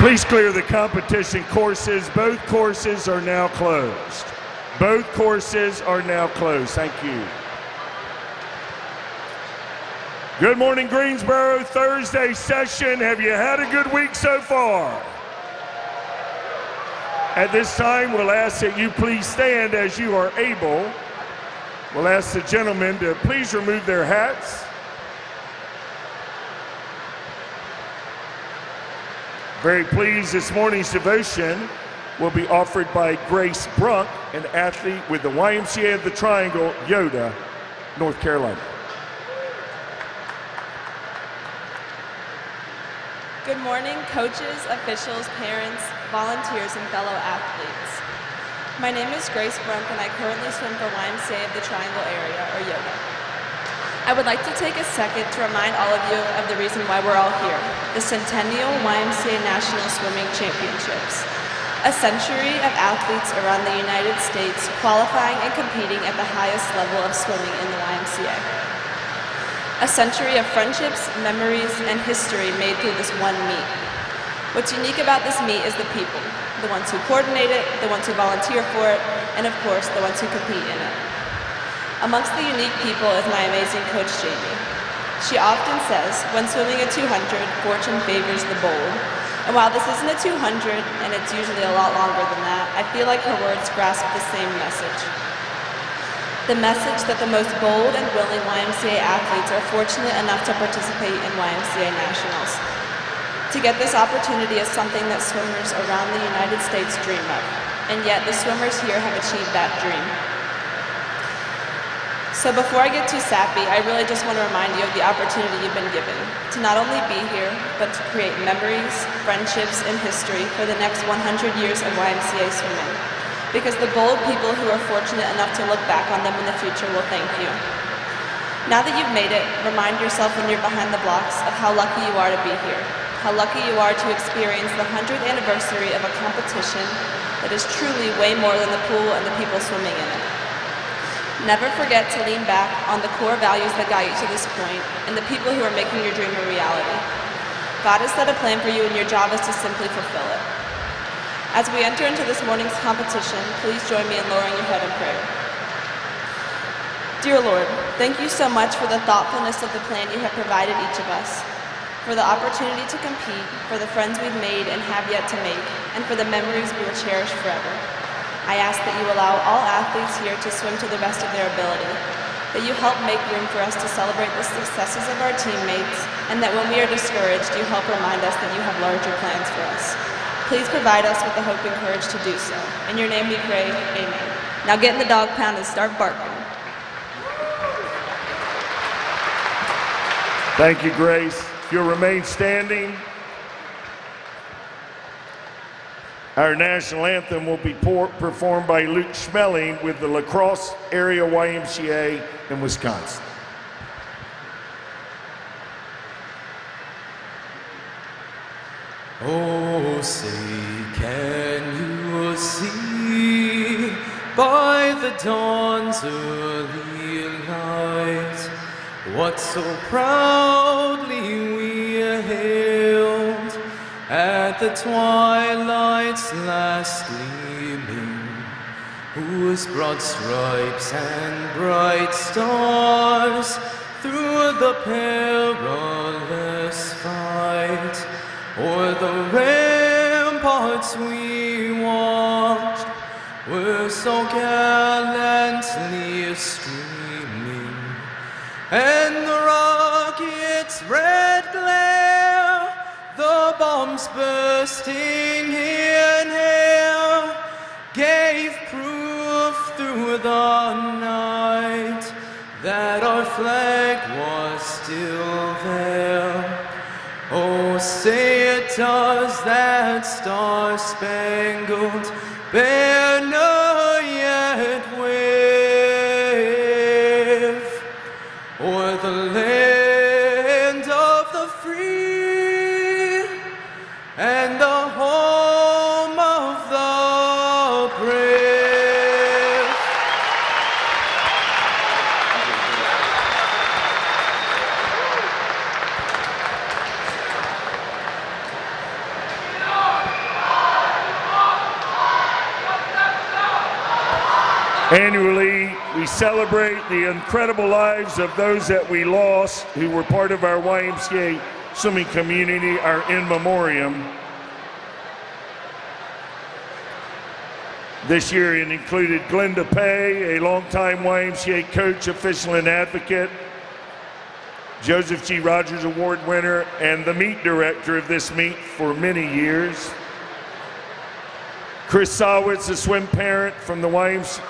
Please clear the competition courses. Both courses are now closed. Both courses are now closed. Thank you. Good morning, Greensboro. Thursday session. Have you had a good week so far? At this time, we'll ask that you please stand as you are able. We'll ask the gentlemen to please remove their hats. Very pleased, this morning's devotion will be offered by Grace Brunk, an athlete with the YMCA of the Triangle, Yoda, North Carolina. Good morning, coaches, officials, parents, volunteers, and fellow athletes. My name is Grace Brunk, and I currently swim for YMCA of the Triangle area, or Yoda. I would like to take a second to remind all of you of the reason why we're all here, the Centennial YMCA National Swimming Championships. A century of athletes around the United States qualifying and competing at the highest level of swimming in the YMCA. A century of friendships, memories, and history made through this one meet. What's unique about this meet is the people, the ones who coordinate it, the ones who volunteer for it, and of course, the ones who compete in it. Amongst the unique people is my amazing coach, Jamie. She often says, when swimming a 200, fortune favors the bold. And while this isn't a 200, and it's usually a lot longer than that, I feel like her words grasp the same message. The message that the most bold and willing YMCA athletes are fortunate enough to participate in YMCA Nationals. To get this opportunity is something that swimmers around the United States dream of, and yet the swimmers here have achieved that dream. So before I get too sappy, I really just want to remind you of the opportunity you've been given to not only be here, but to create memories, friendships, and history for the next 100 years of YMCA swimming. Because the bold people who are fortunate enough to look back on them in the future will thank you. Now that you've made it, remind yourself when you're behind the blocks of how lucky you are to be here, how lucky you are to experience the 100th anniversary of a competition that is truly way more than the pool and the people swimming in it. Never forget to lean back on the core values that got you to this point and the people who are making your dream a reality. God has set a plan for you and your job is to simply fulfill it. As we enter into this morning's competition, please join me in lowering your head in prayer. Dear Lord, thank you so much for the thoughtfulness of the plan you have provided each of us, for the opportunity to compete, for the friends we've made and have yet to make, and for the memories we will cherish forever. I ask that you allow all athletes here to swim to the best of their ability, that you help make room for us to celebrate the successes of our teammates, and that when we are discouraged, you help remind us that you have larger plans for us. Please provide us with the hope and courage to do so. In your name we pray, amen. Now get in the dog pound and start barking. Thank you, Grace. If you'll remain standing. Our national anthem will be performed by Luke Schmeling with the La Crosse Area YMCA in Wisconsin. Oh, say, can you see by the dawn's early light what so proudly we hailed at the twilight's last gleaming, whose broad stripes and bright stars through the perilous fight o'er the ramparts we watched were so gallantly streaming, and the rocket's red glare, the bombs bursting in air, gave proof through the night that our flag was still there. Oh, say it does that star-spangled banner yet wave o'er the land of the free and the home of the brave. Annually, we celebrate the incredible lives of those that we lost who were part of our YMCA swimming community, our in memoriam. This year it included Glenda Pay, a longtime YMCA coach, official, and advocate, Joseph G. Rogers Award winner, and the meet director of this meet for many years. Chris Sawitz, a swim parent from the YMCA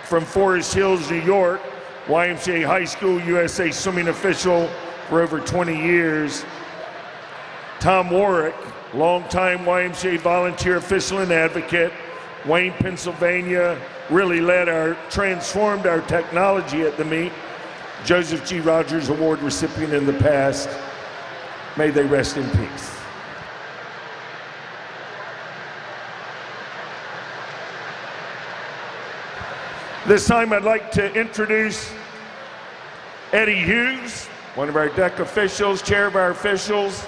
from Forest Hills, New York, YMCA High School USA swimming official for over 20 years. Tom Warwick, longtime YMCA volunteer official and advocate, Wayne, Pennsylvania, really transformed our technology at the meet. Joseph G. Rogers Award recipient in the past. May they rest in peace. This time I'd like to introduce Eddie Hughes, one of our deck officials, chair of our officials,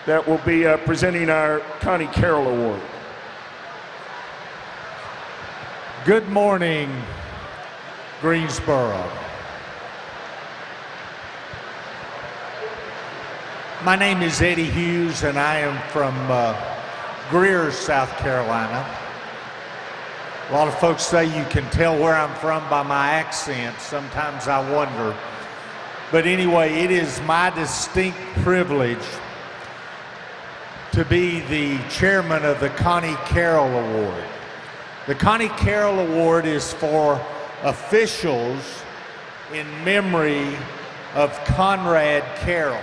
that will be presenting our Connie Carroll Award. Good morning, Greensboro. My name is Eddie Hughes, and I am from Greer, South Carolina. A lot of folks say you can tell where I'm from by my accent. Sometimes I wonder. But anyway, it is my distinct privilege to be the chairman of the Connie Carroll Award. The Connie Carroll Award is for officials in memory of Conrad Carroll.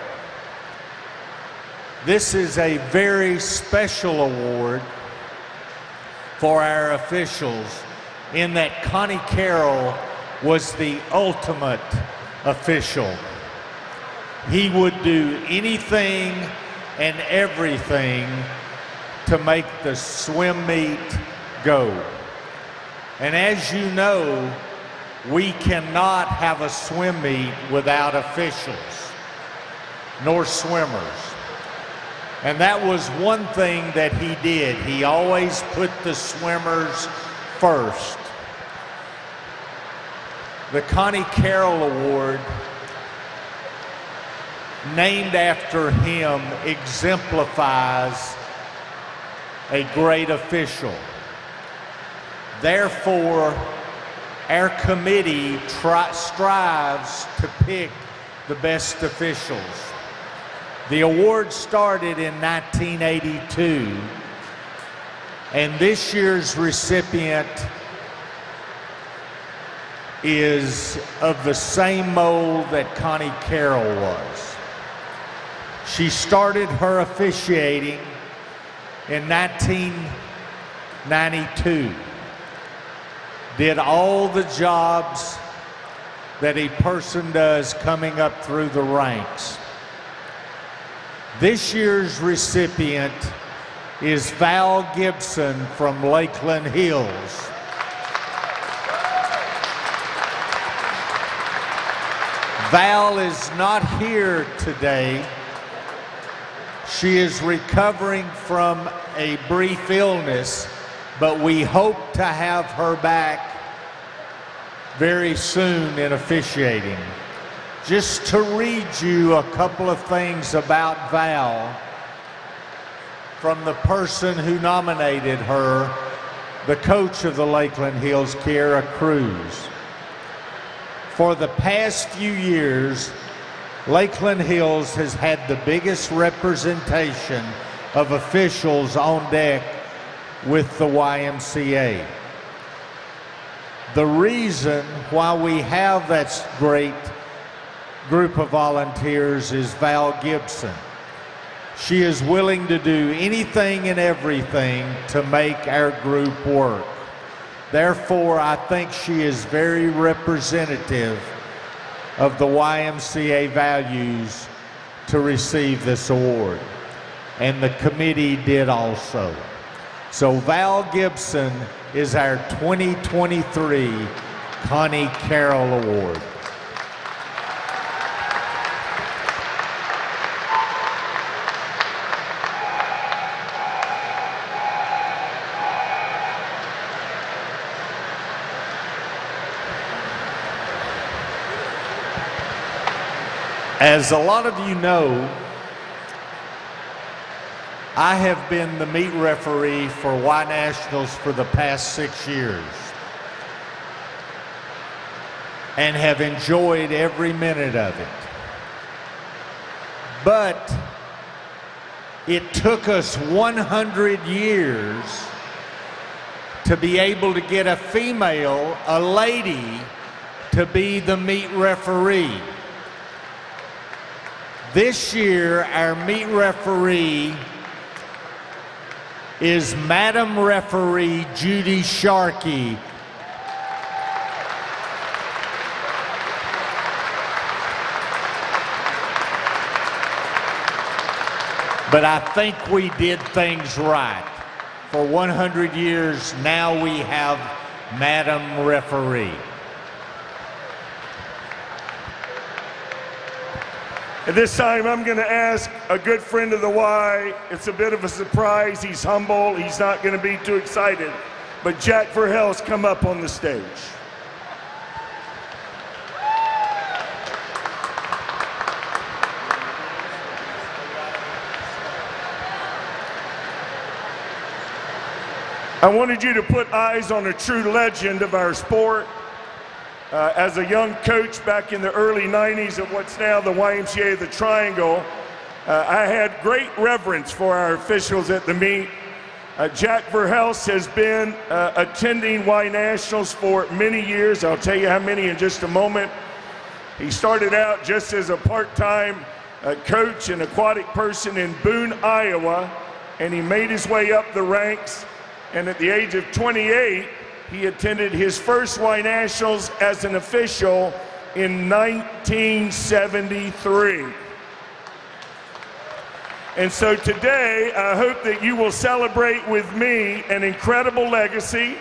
This is a very special award for our officials in that Connie Carroll was the ultimate official. He would do anything and everything to make the swim meet go. And as you know, we cannot have a swim meet without officials, nor swimmers. And that was one thing that he did. He always put the swimmers first. The Connie Carroll Award, named after him, exemplifies a great official. Therefore, our committee strives to pick the best officials. The award started in 1982, and this year's recipient is of the same mold that Connie Carroll was. She started her officiating in 1992, did all the jobs that a person does coming up through the ranks. This year's recipient is Val Gibson from Lakeland Hills. Val is not here today. She is recovering from a brief illness, but we hope to have her back very soon in officiating. Just to read you a couple of things about Val from the person who nominated her, the coach of the Lakeland Hills, Kiera Cruz. For the past few years, Lakeland Hills has had the biggest representation of officials on deck with the YMCA. The reason why we have that great group of volunteers is Val Gibson. She is willing to do anything and everything to make our group work. Therefore, I think she is very representative of the YMCA values to receive this award. And the committee did also. So Val Gibson is our 2023 Connie Carroll Award. As a lot of you know, I have been the meet referee for Y Nationals for the past 6 years and have enjoyed every minute of it. But it took us 100 years to be able to get a female, a lady, to be the meet referee. This year, our meet referee is Madam Referee Judy Sharkey. But I think we did things right. For 100 years, now we have Madam Referee. At this time, I'm going to ask a good friend of the Y. It's a bit of a surprise. He's humble. He's not going to be too excited. But Jack Verhel's come up on the stage. I wanted you to put eyes on a true legend of our sport. As a young coach back in the early 90s of what's now the YMCA of the Triangle, I had great reverence for our officials at the meet. Jack Verhelst has been attending Y Nationals for many years. I'll tell you how many in just a moment. He started out just as a part-time coach and aquatic person in Boone, Iowa, and he made his way up the ranks. And at the age of 28, he attended his first Y Nationals as an official in 1973. And so today, I hope that you will celebrate with me an incredible legacy.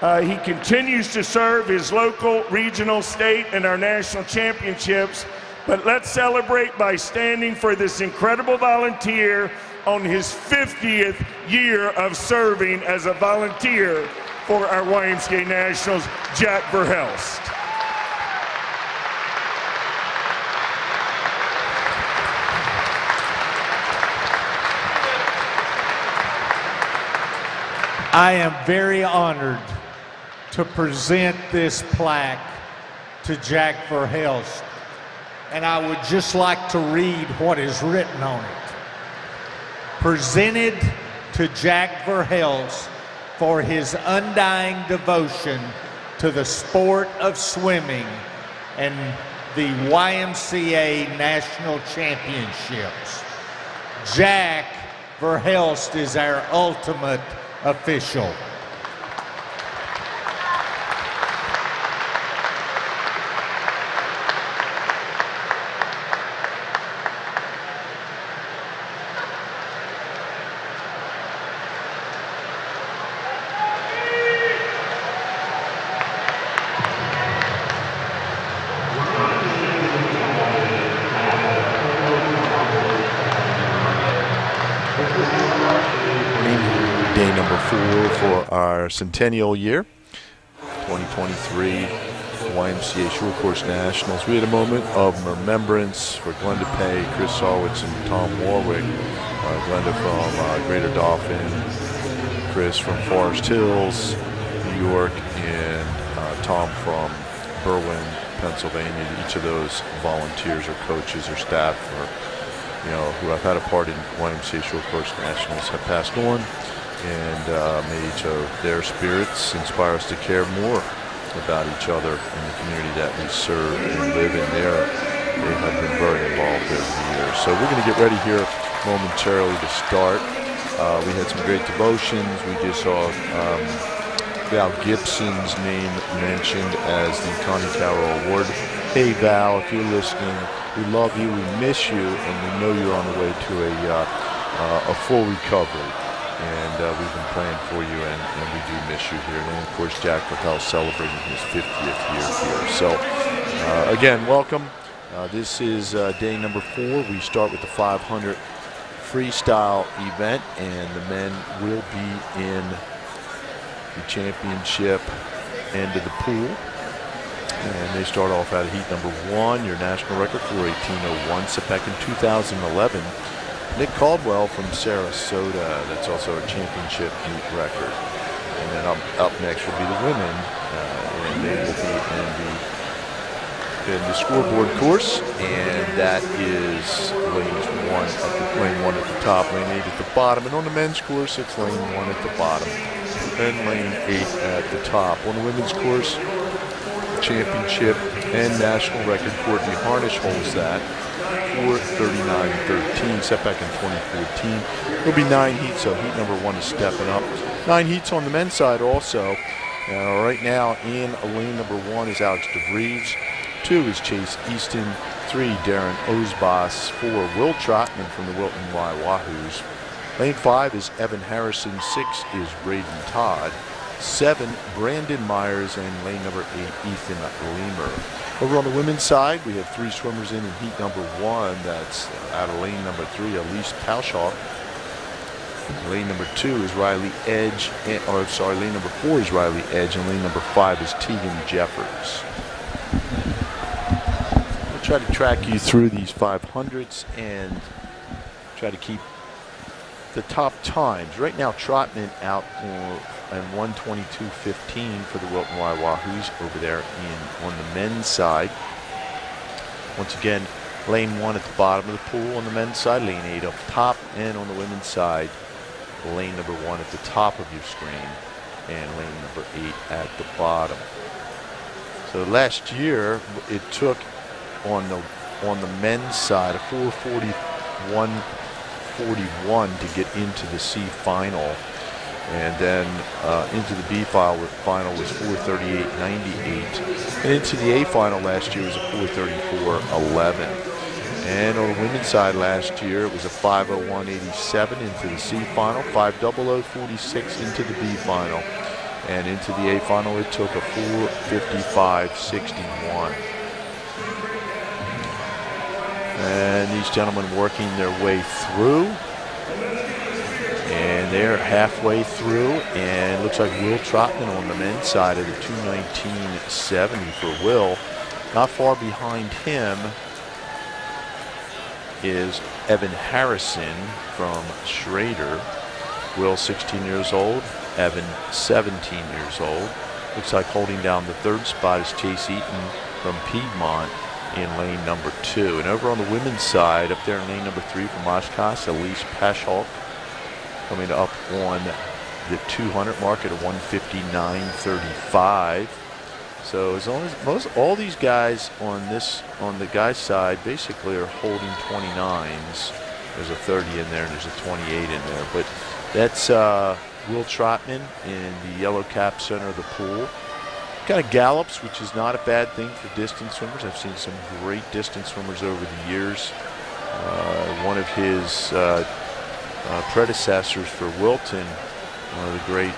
He continues to serve his local, regional, state, and our national championships. But let's celebrate by standing for this incredible volunteer on his 50th year of serving as a volunteer for our YMCA Nationals, Jack Verhelst. I am very honored to present this plaque to Jack Verhelst, and I would just like to read what is written on it. Presented to Jack Verhelst for his undying devotion to the sport of swimming and the YMCA National Championships. Jack Verhelst is our ultimate official. Day number 4 for our centennial year, 2023 YMCA Short Course Nationals. We had a moment of remembrance for Glenda Pay, Chris Sarwitz, and Tom Warwick. Glenda from Greater Dauphin, Chris from Forest Hills, New York, and Tom from Berwyn, Pennsylvania. Each of those volunteers or coaches or staff or who have had a part in YMCA Short Course Nationals have passed on, and may each of their spirits inspire us to care more about each other and the community that we serve and live in there. They have been very involved over the years. So we're going to get ready here momentarily to start. We had some great devotions. We just saw Val Gibson's name mentioned as the Connie Tower Award. Hey Val, if you're listening, we love you, we miss you, and we know you're on the way to a full recovery. And we've been praying for you, and we do miss you here. And of course, Jack Verhelst celebrating his 50th year here. So again, welcome. This is day number 4. We start with the 500 freestyle event, and the men will be in the championship end of the pool. And they start off out of heat number 1, your national record 4:18.01, set back in 2011. Nick Caldwell from Sarasota, that's also a championship heat record. And then up next will be the women, and they will be in the scoreboard course, and that is lane 1 at the top, lane 8 at the bottom. And on the men's course, it's lane 1 at the bottom, and lane 8 at the top. On the women's course, championship and national record, Courtney Harnish holds that. 4:39.13, set back in 2014. There'll be 9 heats, so heat number 1 is stepping up. 9 heats on the men's side also. Right now in lane number 1 is Alex DeVries. 2 is Chase Easton. 3, Darren Osbos. 4, Will Trotman from the Wilton Y Wahoos. Lane 5 is Evan Harrison. 6 is Braden Todd. 7, Brandon Myers, and lane number 8, Ethan Leamer. Over on the women's side, we have 3 swimmers in heat number 1. That's out of lane number 3, Elise Pauschock. Lane number 2 is Riley Edge, lane number 4 is Riley Edge, and lane number 5 is Tegan Jeffers. We'll try to track you through these 500s and try to keep the top times. Right now, Trotman out and 1:22.15 for the Wilton Y Wahoos over there on the men's side. Once again, lane 1 at the bottom of the pool on the men's side, lane 8 up top, and on the women's side, lane number 1 at the top of your screen, and lane number 8 at the bottom. So last year, it took on the men's side a 4:41.41 to get into the C final. And then into the B final was 4:38.98. And into the A final last year was a 4:34.11. And on the women's side last year, it was a 5:01.87 into the C final, 5:00.46 into the B final. And into the A final, it took a 4:55.61. And these gentlemen working their way through. And they're halfway through, and it looks like Will Trotman on the men's side of the 2:19.70 for Will. Not far behind him is Evan Harrison from Schrader. Will 16 years old, Evan 17 years old. Looks like holding down the 3rd spot is Chase Eaton from Piedmont in lane number 2. And over on the women's side, up there in lane number 3 from Oshkosh, Elise Paschalk, coming up on the 200 mark at a 1:59.35. So as long as all these guys on the guys' side basically are holding 29s. There's a 30 in there and there's a 28 in there. But that's Will Trotman in the yellow cap center of the pool. Kind of gallops, which is not a bad thing for distance swimmers. I've seen some great distance swimmers over the years. One of his predecessors for Wilton, one of the great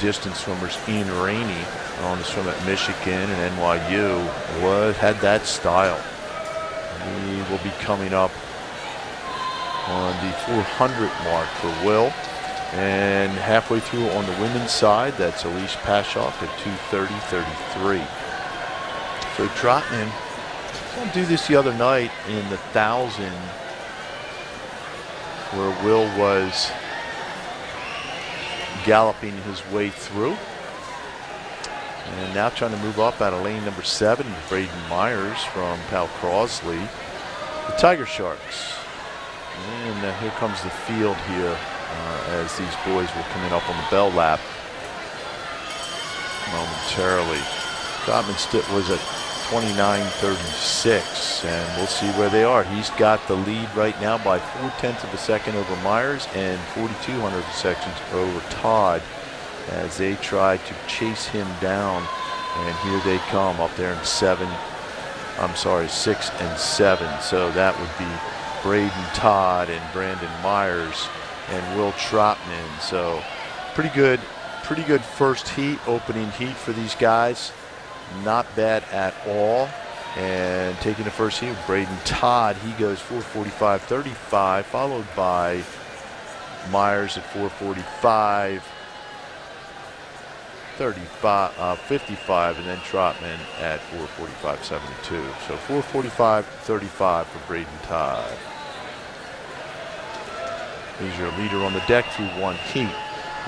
distance swimmers, Ian Rainey, on the swim at Michigan and NYU, had that style. He will be coming up on the 400 mark for Will. And halfway through on the women's side, that's Elise Paschalk at 2:30.33. So Trotman, I'll do this the other night in the 1,000, where Will was galloping his way through. And now trying to move up out of lane number 7, Braden Myers from Pal Crosley, the Tiger Sharks. And here comes the field here as these boys will come in up on the bell lap momentarily. Trotman was at 29.36, and we'll see where they are. He's got the lead right now by 0.4 of a second over Myers and 0.42 of a second over Todd as they try to chase him down. And here they come up there in 6 and 7. So that would be Braden Todd and Brandon Myers and Will Trotman. So pretty good first heat, opening heat for these guys. Not bad at all. And taking the first heat, Braden Todd, he goes 4:45.35, followed by Myers at 4:45. 55, and then Trotman at 4:45.72. So 4:45.35 for Braden Todd. He's your leader on the deck through one heat.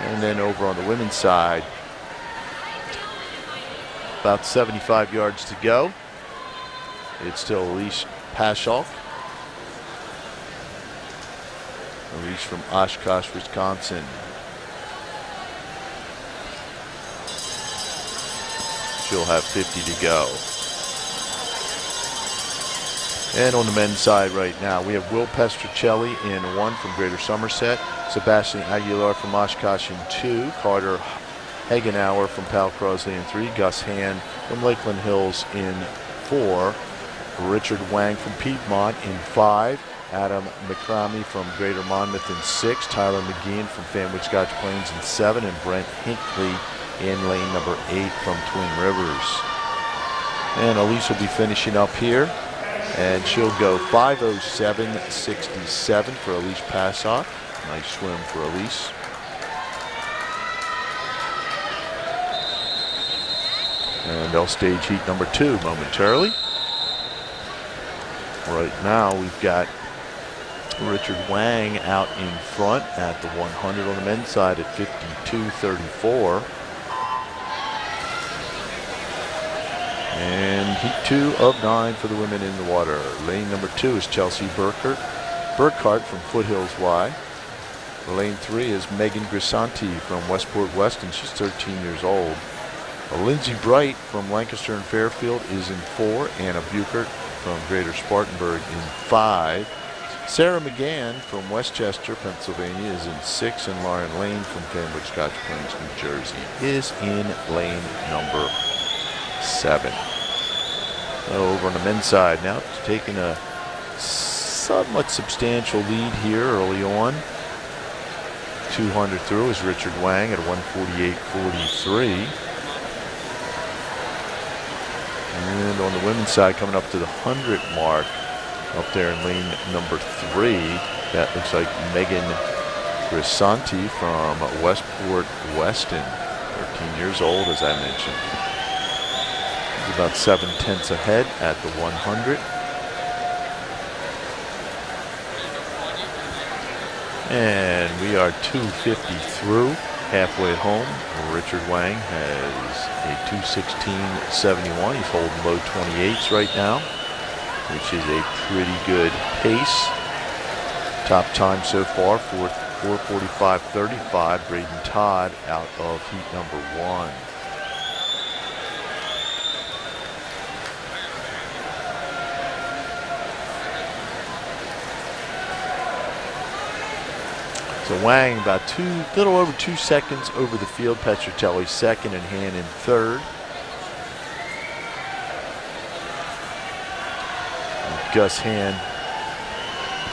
And then over on the women's side, about 75 yards to go. It's still Elise Paschalk. Elise from Oshkosh, Wisconsin. She'll have 50 to go. And on the men's side right now, we have Will Pestricelli in 1 from Greater Somerset, Sebastian Aguilar from Oshkosh in 2, Carter Hagenauer from Pal Crosley in 3, Gus Hand from Lakeland Hills in 4, Richard Wang from Piedmont in 5, Adam McCramey from Greater Monmouth in 6, Tyler McGeehan from Fenwick Scotch Plains in 7, and Brent Hinckley in lane number 8 from Twin Rivers. And Elise will be finishing up here, and she'll go 5:07.67 for Elise Passock. Nice swim for Elise. And they'll stage heat number 2 momentarily. Right now we've got Richard Wang out in front at the 100 on the men's side at 52.34. And heat 2 of 9 for the women in the water. Lane number 2 is Chelsea Burkhart from Foothills Y. Lane 3 is Megan Grisanti from Westport Weston. She's 13 years old. Lindsay Bright from Lancaster and Fairfield is in 4. Anna Buchert from Greater Spartanburg in 5. Sarah McGann from Westchester, Pennsylvania is in 6. And Lauren Lane from Fenwick Scotch Plains, New Jersey is in lane number 7. Over on the men's side now, taking a somewhat substantial lead here early on. 200 through is Richard Wang at 1:48.43. And on the women's side, coming up to the 100 mark, up there in lane number 3, that looks like Megan Grisanti from Westport Weston, 13 years old, as I mentioned. She's about 7/10 ahead at the 100. And we are 250 through, halfway home. Richard Wang has a 2:16.71. He's holding low 28s right now, which is a pretty good pace. Top time so far for 4:45.35. Braden Todd out of heat number 1. So Wang about little over 2 seconds over the field. Petricelli second and Hand in third. And Gus Hand,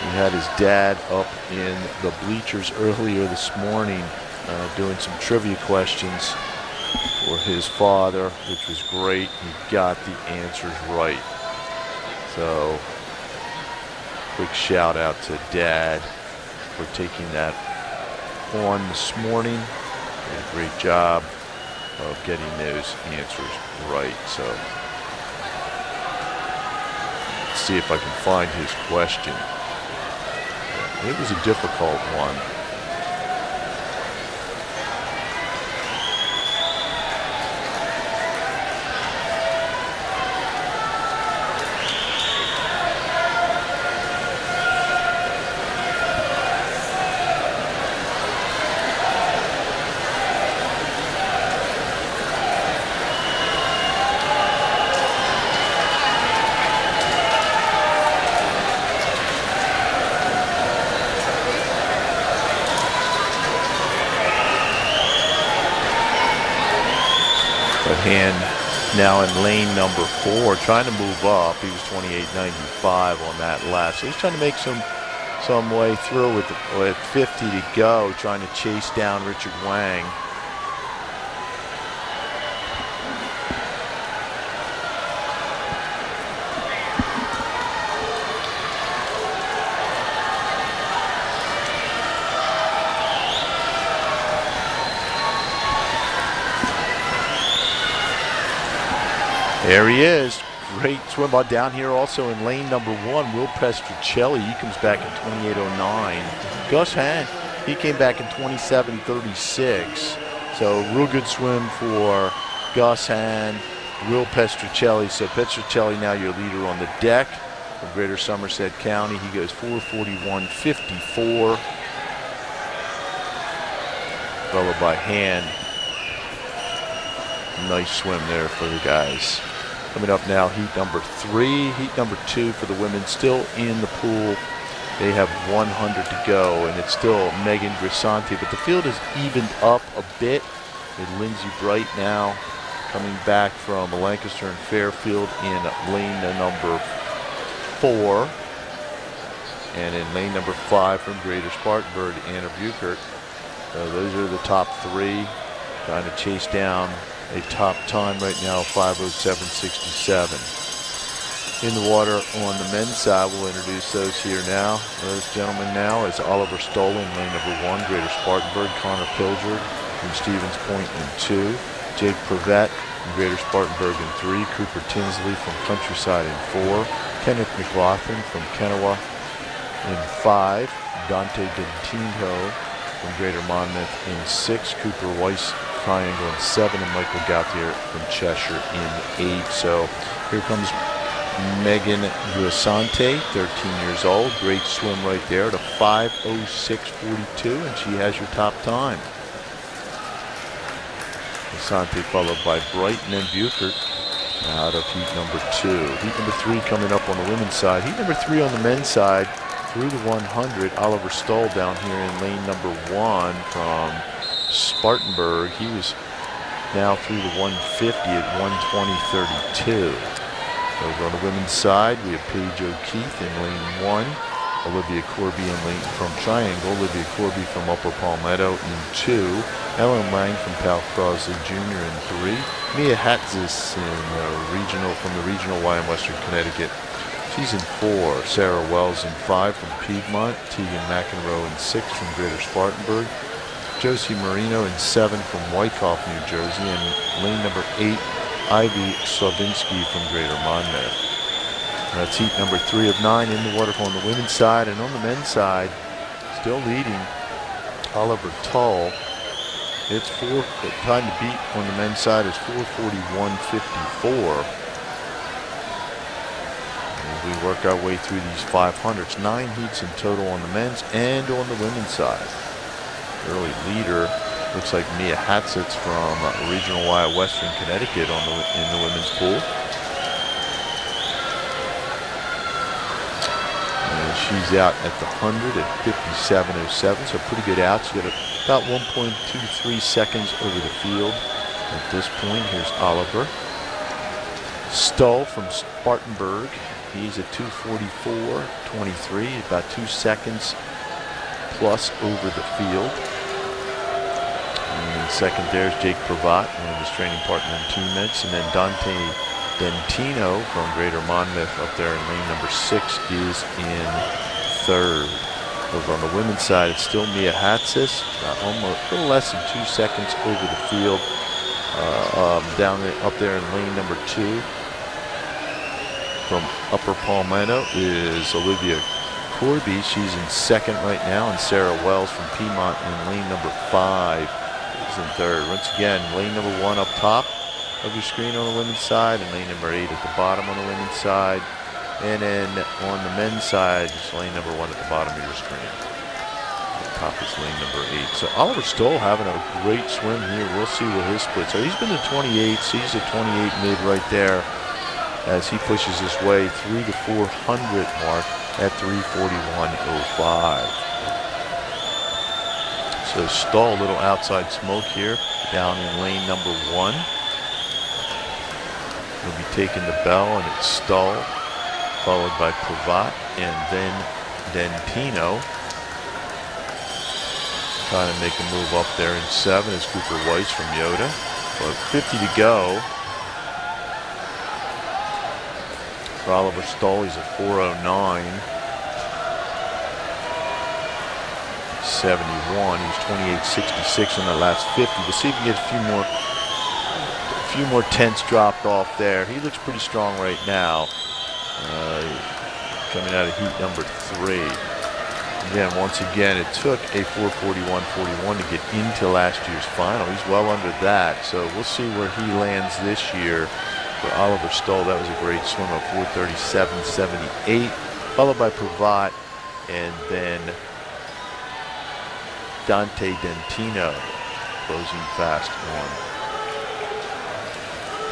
he had his dad up in the bleachers earlier this morning doing some trivia questions for his father, which was great. He got the answers right. So quick shout out to Dad for taking that on this morning. Did a great job of getting those answers right. So let's see if I can find his question. It was a difficult one. Hand now in lane number 4, trying to move up. He was 28.95 on that last. So he's trying to make some way through with 50 to go, trying to chase down Richard Wang. There he is. Great swim on down here also in lane number 1. Will Pestricelli, he comes back in 28:09. Gus Hahn, he came back in 27:36. So real good swim for Gus Hahn, Will Pestricelli. So Pestricelli now your leader on the deck from Greater Somerset County. He goes 4:41.54. Followed by Hahn. Nice swim there for the guys. Coming up now, heat number 3. Heat number 2 for the women still in the pool. They have 100 to go, and it's still Megan Grisanti, but the field is evened up a bit with Lindsay Bright now coming back from Lancaster and Fairfield in lane number 4. And in lane number 5 from Greater Spartanburg, Anna Buchert. So those are the top 3 trying to chase down a top time right now, 5:07.67. In the water on the men's side, we'll introduce those here now. Those gentlemen now is Oliver Stoll in lane number 1, Greater Spartanburg, Connor Pilgerd from Stevens Point in 2, Jake Prevette from Greater Spartanburg in 3, Cooper Tinsley from Countryside in 4, Kenneth McLaughlin from Kennewa in 5, Dante Dentino from Greater Monmouth in 6, Cooper Weiss Triangle in 7, and Michael Gauthier from Cheshire in 8. So here comes Megan Grisanti, 13 years old. Great swim right there at a 5:06.42, and she has your top time. Grisanti followed by Bright and then Buchert out of heat number 2. Heat number 3 coming up on the women's side. Heat number 3 on the men's side through the 100. Oliver Stoll down here in lane number 1 from Spartanburg. He was now through the 150 at 1:20.32. Over on the women's side, we have Paige O'Keefe in lane 1, Olivia Corby in lane from Triangle, Olivia Corby from Upper Palmetto in 2, Ellen Lang from Pal Crosley Jr. in 3, Mia Hatzis in from the regional YM Western Connecticut. She's in 4. Sarah Wells in 5 from Piedmont, Tegan McEnroe in 6 from Greater Spartanburg, Josie Marino in 7 from Wyckoff, New Jersey, and lane number 8, Ivy Slavinsky from Greater Monmouth. That's heat number 3 of 9 in the water on the women's side, and on the men's side, still leading Oliver Tull. It's the time to beat on the men's side is 4:41.54. As we work our way through these 500s, 9 heats in total on the men's and on the women's side. Early leader looks like Mia Hatzitz from Regional Y Western Connecticut in the women's pool. And she's out at the 100 at 57.07, so pretty good out. She's got about 1.23 seconds over the field at this point. Here's Oliver Stoll from Spartanburg. He's at 2:44.23, about 2 seconds plus over the field. And second there's Jake Prevette, one of his training partner in teammates, and then Dante Dentino from Greater Monmouth up there in lane number 6 is in 3rd. Over on the women's side, it's still Mia Hatzis, almost a little less than 2 seconds over the field. Up there in lane number 2 from Upper Palmetto is Olivia Corby. She's in 2nd right now, and Sarah Wells from Piedmont in lane number 5 is in 3rd. Once again, lane number 1 up top of your screen on the women's side, and lane number 8 at the bottom on the women's side. And then on the men's side, just lane number 1 at the bottom of your screen. The top is lane number 8. So Oliver Stoll having a great swim here. We'll see what his splits are. He's been to 28, so he's a 28 mid right there as he pushes his way through the 400 mark at 3:41.05. So Stoll, a little outside smoke here down in lane number 1. He'll be taking the bell, and it's Stoll, followed by Prevette, and then Dentino. Trying to make a move up there in 7 is Cooper Weiss from Yoda. But 50 to go. For Oliver Stoll, he's at 4:09.71. He's 28.66 in the last 50. We'll see if he gets a few more tenths dropped off there. He looks pretty strong right now. Coming out of heat number 3. Again, once again, it took a 4:41.41 to get into last year's final. He's well under that, so we'll see where he lands this year. For Oliver Stoll, that was a great swim of 4:37.78, followed by Pravat, and then Dante Dentino closing fast on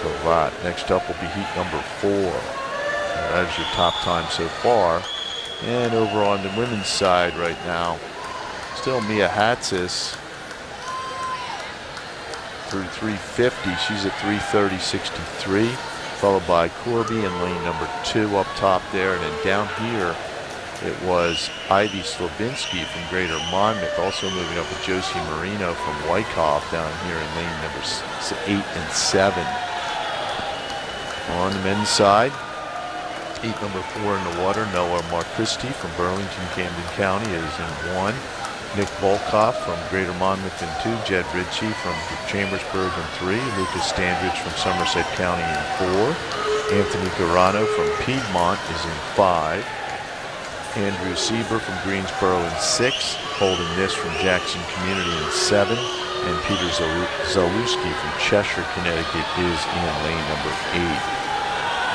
Pravat. Next up will be heat number 4. That is your top time so far. And over on the women's side right now, still Mia Hatsis through 350. She's at 3:30.63, followed by Corby in lane number 2 up top there. And then down here, it was Ivy Slavinsky from Greater Monmouth, also moving up with Josie Marino from Wyckoff down here in lane number 8 and 7. On the men's side, heat number 4 in the water, Noah Marcristi from Burlington, Camden County is in 1. Nick Volkoff from Greater Monmouth in 2. Jed Ritchie from Chambersburg in 3. Lucas Standridge from Somerset County in 4. Anthony Garano from Piedmont is in 5. Andrew Sieber from Greensboro in 6. Holden Niss from Jackson Community in 7. And Peter Zalewski from Cheshire, Connecticut is in lane number 8.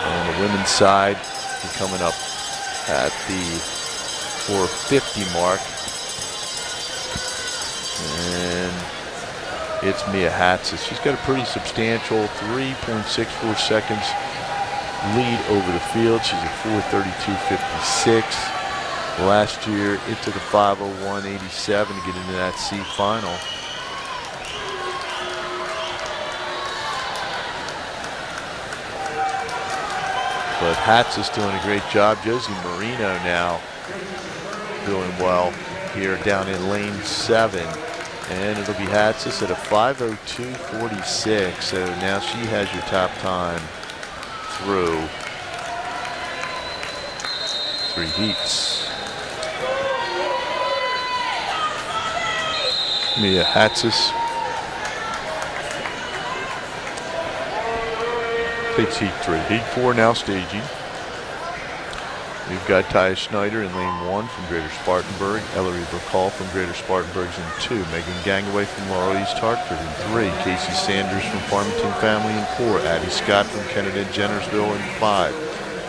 On the women's side, coming up at the 4:50 mark. And it's Mia Hatsis. She's got a pretty substantial 3.64 seconds lead over the field. She's at 4:32.56. Last year, it took a 5:01.87 to get into that C final. But Hatz is doing a great job. Josie Marino now doing well here down in lane 7. And it'll be Hatzis at a 5:02.46. So now she has your top time through 3 heats. Mia Hatzis takes heat 3. Heat 4 now staging. We've got Taya Schneider in lane 1 from Greater Spartanburg. Ellery Bacall from Greater Spartanburg's in 2. Megan Gangaway from Laurel East Hartford in 3. Casey Sanders from Farmington Family in 4. Addie Scott from Kennedy Jennersville in 5.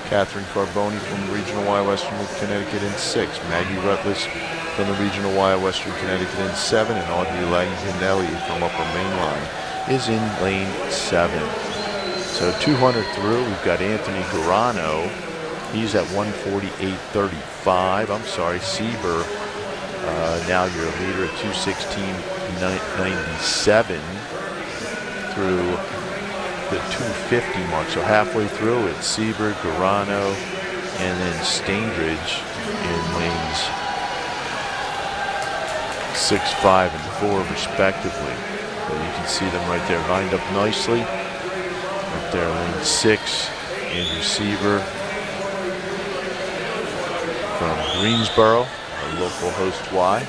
Catherine Carboni from Regional Y Western Connecticut in 6. Maggie Rutledge from the Regional Y Western Connecticut in 7. And Audrey Langinelli from Upper Mainline is in lane 7. So 200 through. We've got Anthony Garano. He's at 1:48.35. I'm sorry, Sieber, now your leader at 2:16.97 through the 250 mark. So halfway through, it's Sieber, Garano, and then Stainbridge in lanes 6, 5, and 4 respectively. So you can see them right there lined up nicely. Right there, lane 6, Andrew Sieber from Greensboro, our local host Y.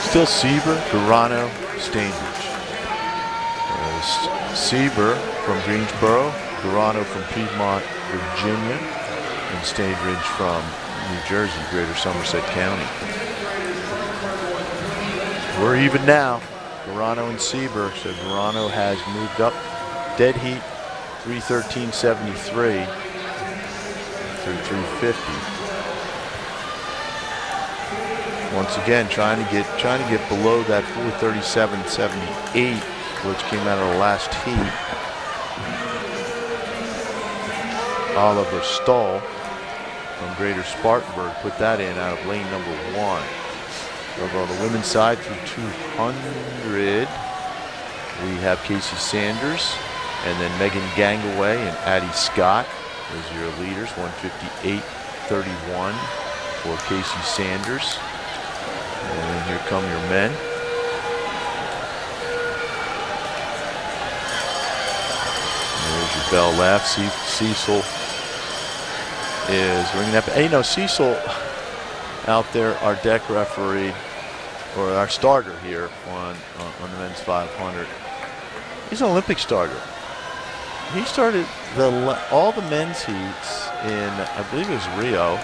Still Sieber, Garano, Stainbridge. Sieber from Greensboro, Garano from Piedmont, Virginia, and Stainbridge from New Jersey, Greater Somerset County. We're even now, Garano and Sieber. So Garano has moved up dead heat, 3:13.73 through 3:50. Once again, trying to get below that 4:37.78, which came out of the last heat. Oliver Stoll from Greater Spartanburg put that in out of lane number 1. Over on the women's side through 200, we have Casey Sanders and then Megan Gangaway and Addie Scott as your leaders, 1:58.31 for Casey Sanders. And then here come your men. There's your bell left, Cecil is ringing up. Hey, you know, Cecil out there, our deck referee, or our starter here on the men's 500. He's an Olympic starter. He started all the men's heats in, I believe it was Rio.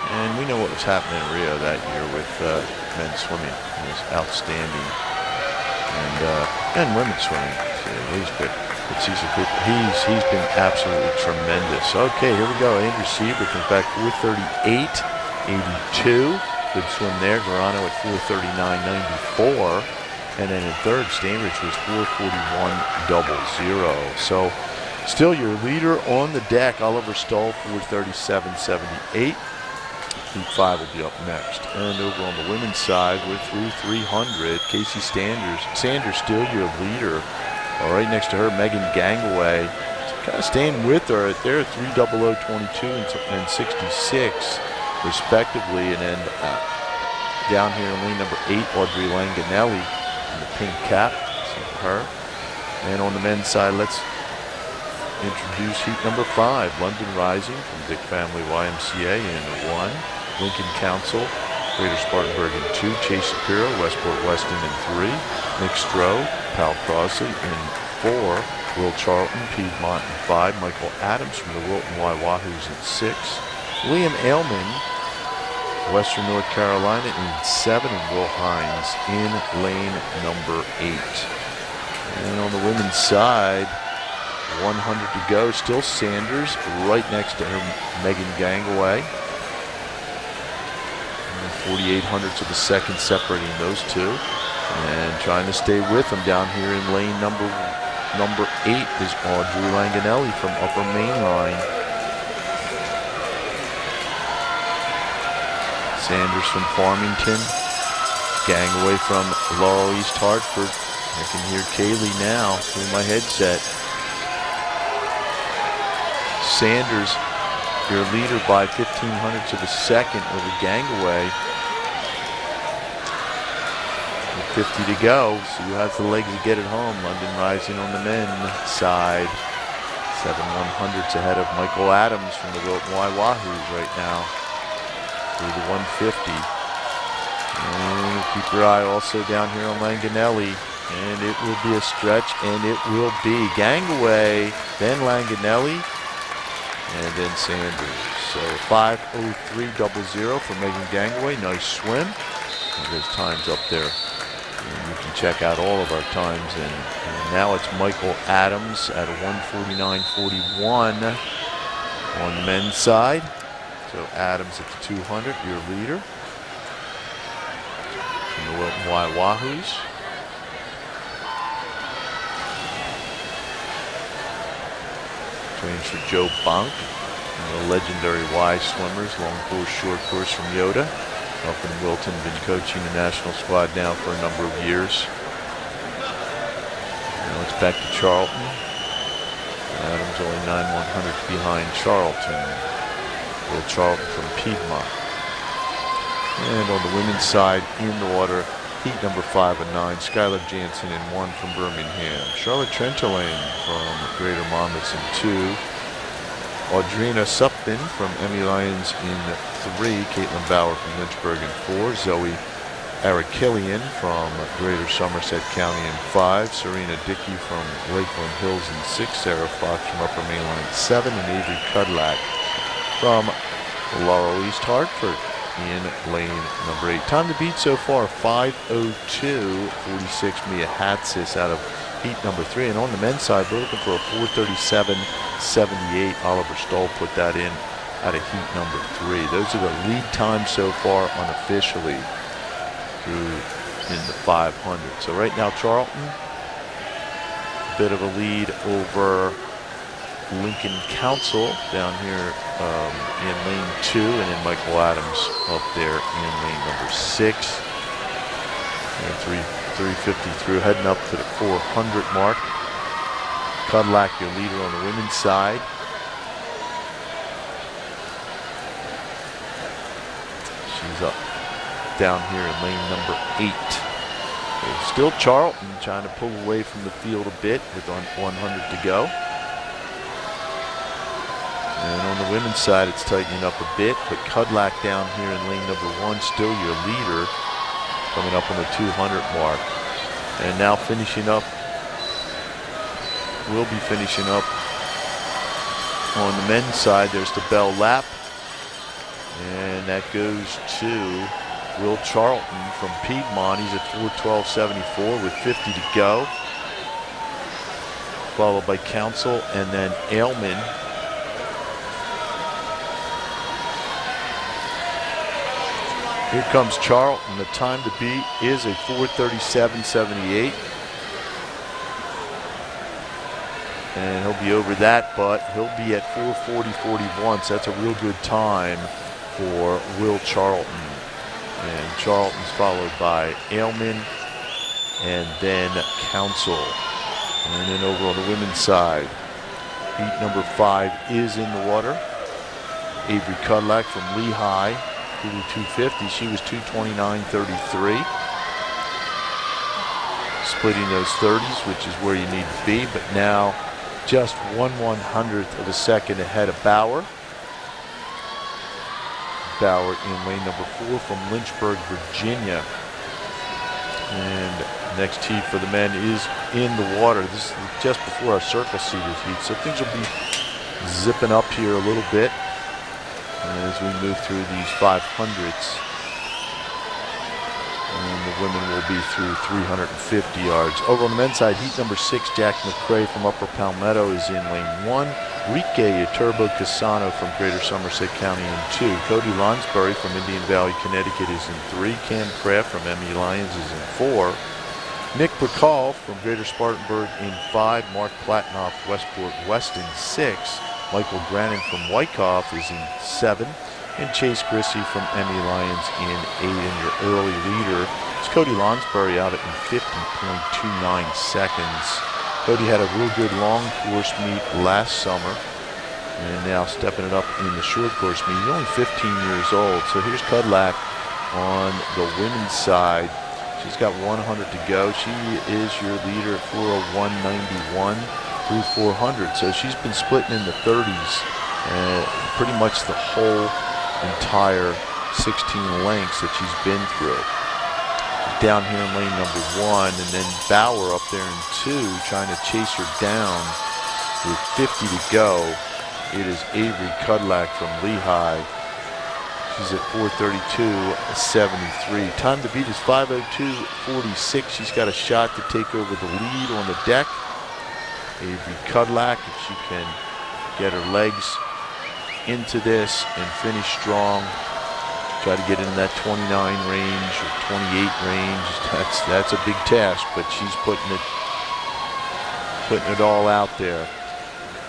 And we know what was happening in Rio that year with men's swimming. It was outstanding. And women's swimming. But Cecil Cooper, he's been absolutely tremendous. Okay, here we go. Andrew Sieber comes back 4:38.82. Good swim there. Verano at 4:39.94. And then in third, Stanbridge was 4:41.00. So still your leader on the deck, Oliver Stoll, 4:37.78. Heat 5 will be up next. And over on the women's side, we're through 300. Casey Sanders still your leader. Right next to her, Megan Gangaway. Kind of staying with her at there, 3:00.22 and 66, respectively. And then down here in lane number 8, Audrey Langanelli in the pink cap. See her. And on the men's side, let's introduce heat number 5, London Rising from Dick Family YMCA in 1, Lincoln Council, Greater Spartanburg in 2, Chase Shapiro, Westport Weston in 3, Nick Stroh, Pal Crossley in 4, Will Charlton, Piedmont in 5, Michael Adams from the Wilton Waiwahoos in 6, Liam Ailman, Western North Carolina in 7, and Will Hines in lane number 8. And on the women's side, 100 to go. Still Sanders right next to her, Megan Gangaway. And 4800ths of a second separating those two. And trying to stay with them down here in lane number 8 is Audrey Langanelli from Upper Main Line. Sanders from Farmington. Gangaway from Laurel East Hartford. I can hear Kaylee now through my headset. Sanders, your leader by 1500ths of a second over Gangaway. With 50 to go, so you have the legs to get it home. London Rising on the men's side. 7/100ths ahead of Michael Adams from the Wilton Waiwahoos right now. Through the 150. And keep your eye also down here on Langanelli. And it will be a stretch, and it will be Gangaway, then Langanelli, and then Sanders. So 5:03.00 for Megan Gangaway. Nice swim. And those times up there. And you can check out all of our times. And now it's Michael Adams at a 1:49.41 on the men's side. So Adams at the 200, your leader. From the Wilton Waiwahoos. Trains for Joe Bonk, the legendary Y swimmers, long course, short course from Yoda. Up in Wilton, been coaching the national squad now for a number of years. Now it's back to Charlton. Adams only 9/100ths behind Charlton. Will Charlton from Piedmont. And on the women's side, in the water, heat number 5 and 9, Skylar Jansen in 1 from Birmingham. Charlotte Trentolane from Greater Monmouth in 2. Audrina Supton from Emmy Lyons in 3. Caitlin Bauer from Lynchburg in 4. Zoe Arakilian from Greater Somerset County in 5. Serena Dickey from Lakeland Hills in 6. Sarah Fox from Upper Mainline in 7. And Avery Cudlack from Laurel East Hartford in lane number 8. Time to beat so far, 5:02.46. Mia Hatsis out of heat number 3. And on the men's side, we're looking for a 4:37.78. Oliver Stoll put that in out of heat number 3. Those are the lead times so far unofficially through in the 500. So right now, Charlton, a bit of a lead over Lincoln Council down here in lane 2, and then Michael Adams up there in lane number 6. And 350 through, heading up to the 400 mark. Cudlack, your leader on the women's side. She's up down here in lane number 8. So still Charlton trying to pull away from the field a bit with 100 to go. And on the women's side, it's tightening up a bit, but Cudlack down here in lane number 1, still your leader, coming up on the 200 mark. And now finishing up, will be finishing up on the men's side. There's the bell lap, and that goes to Will Charlton from Piedmont. He's at 4:12.74 with 50 to go, followed by Council and then Ailman. Here comes Charlton. The time to beat is a 4:37.78. And he'll be over that, but he'll be at 4:40.41, so that's a real good time for Will Charlton. And Charlton's followed by Ailman and then Council. And then over on the women's side, heat number 5 is in the water. Avery Cudlack from Lehigh, who was 250. She was 2:29.33. Splitting those 30s, which is where you need to be, but now just 1/100th of a second ahead of Bauer. Bauer in lane number 4 from Lynchburg, Virginia. And next heat for the men is in the water. This is just before our circle seated heat, so things will be zipping up here a little bit as we move through these 500s. And the women will be through 350 yards. Over on the men's side, heat number 6, Jack McCrae from Upper Palmetto is in lane 1. Rique Turbo Casano from Greater Somerset County in 2. Cody Lonsbury from Indian Valley, Connecticut is in 3. Cam Kraft from Emmy Lyons is in 4. Nick Bacall from Greater Spartanburg in 5. Mark Platnoff, Westport West in 6. Michael Grannon from Wyckoff is in 7. And Chase Grissy from Emmy Lyons in 8. And your early leader is Cody Lonsbury out at 50.29 seconds. Cody had a real good long course meet last summer, and now stepping it up in the short course meet. He's only 15 years old. So here's Cudlack on the women's side. She's got 100 to go. She is your leader at 4:01.91 through 400. So she's been splitting in the 30s pretty much the whole entire 16 lengths that she's been through. Down here in lane number 1, and then Bauer up there in 2, trying to chase her down with 50 to go. It is Avery Cudlack from Lehigh. She's at 4:32.73. Time to beat is 5:02.46. She's got a shot to take over the lead on the deck. Avery Cudlack, if she can get her legs into this and finish strong, try to get into that 29 range or 28 range. That's a big task, but she's putting it all out there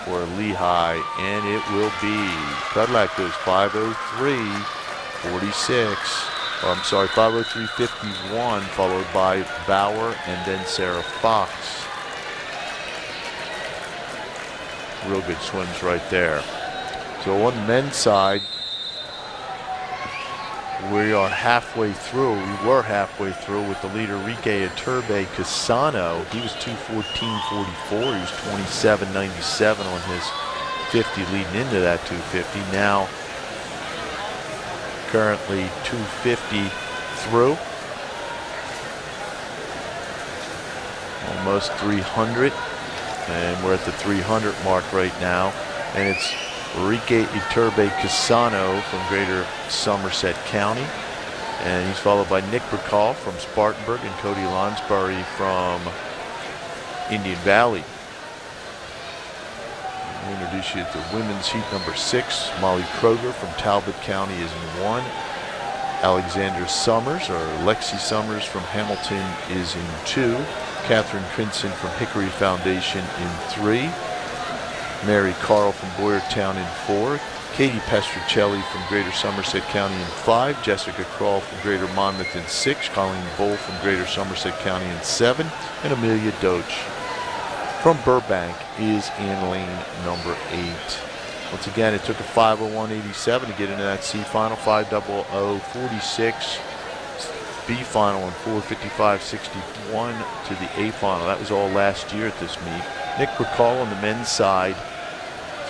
for Lehigh, and it will be. Cudlack goes 5:03.46. Oh, I'm sorry, 5:03.51, followed by Bauer and then Sarah Fox. Real good swims right there. So on the men's side, we are halfway through. We were halfway through with the leader, Rique Iturbe Casano. He was 2:14.44. He was 27.97 on his 50 leading into that 250. Now, currently 250 through. Almost 300. And we're at the 300 mark right now. And it's Rique Iturbe Casano from Greater Somerset County. And he's followed by Nick Bacall from Spartanburg and Cody Lonsbury from Indian Valley. I'll introduce you to women's heat number 6. Molly Kroger from Talbot County is in 1. Alexander Summers, or Lexi Summers from Hamilton, is in 2. Catherine Crinson from Hickory Foundation in 3. Mary Carl from Boyertown in 4. Katie Pestruccelli from Greater Somerset County in 5. Jessica Kroll from Greater Monmouth in 6. Colleen Bull from Greater Somerset County in 7. And Amelia Doach from Burbank is in lane number 8. Once again, it took a 5:01.87 to get into that C final, 5:00.46 B final, and 4:55.61 to the A final. That was all last year at this meet. Nick Bacall on the men's side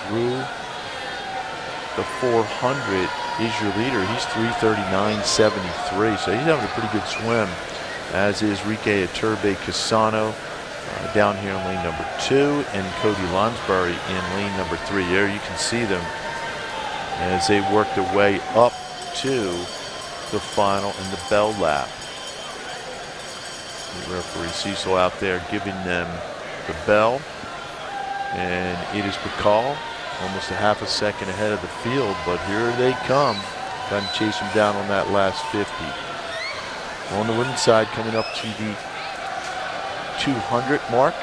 through the 400 is your leader. He's 3:39.73, so he's having a pretty good swim, as is Rike Iturbe Casano down here in lane number 2, and Cody Lonsbury in lane number 3. There you can see them as they work their way up to the final in the bell lap. The referee Cecil out there giving them the bell, and it is Bacall, almost a half a second ahead of the field, but here they come, trying to chase him down on that last 50. On the women's side, coming up to the 200 mark,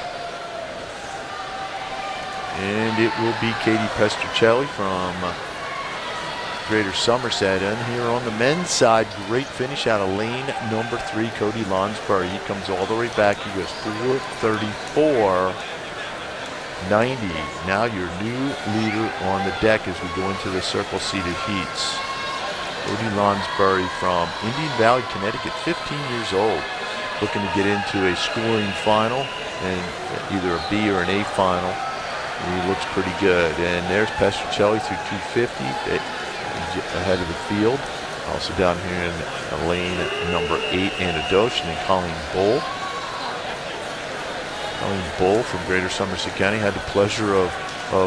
and it will be Katie Pestercelli from Greater Somerset. And here on the men's side, great finish out of lane number 3, Cody Lonsbury. He comes all the way back. He goes 4:34.90. Now your new leader on the deck as we go into the circle seated heats. Cody Lonsbury from Indian Valley, Connecticut, 15 years old, looking to get into a scoring final and either a B or an A final. He looks pretty good. And there's Pestercelli through 250 ahead of the field. Also down here in lane number 8, Anna Dosh, and then Colleen Bull. Colleen Bull from Greater Somerset County had the pleasure of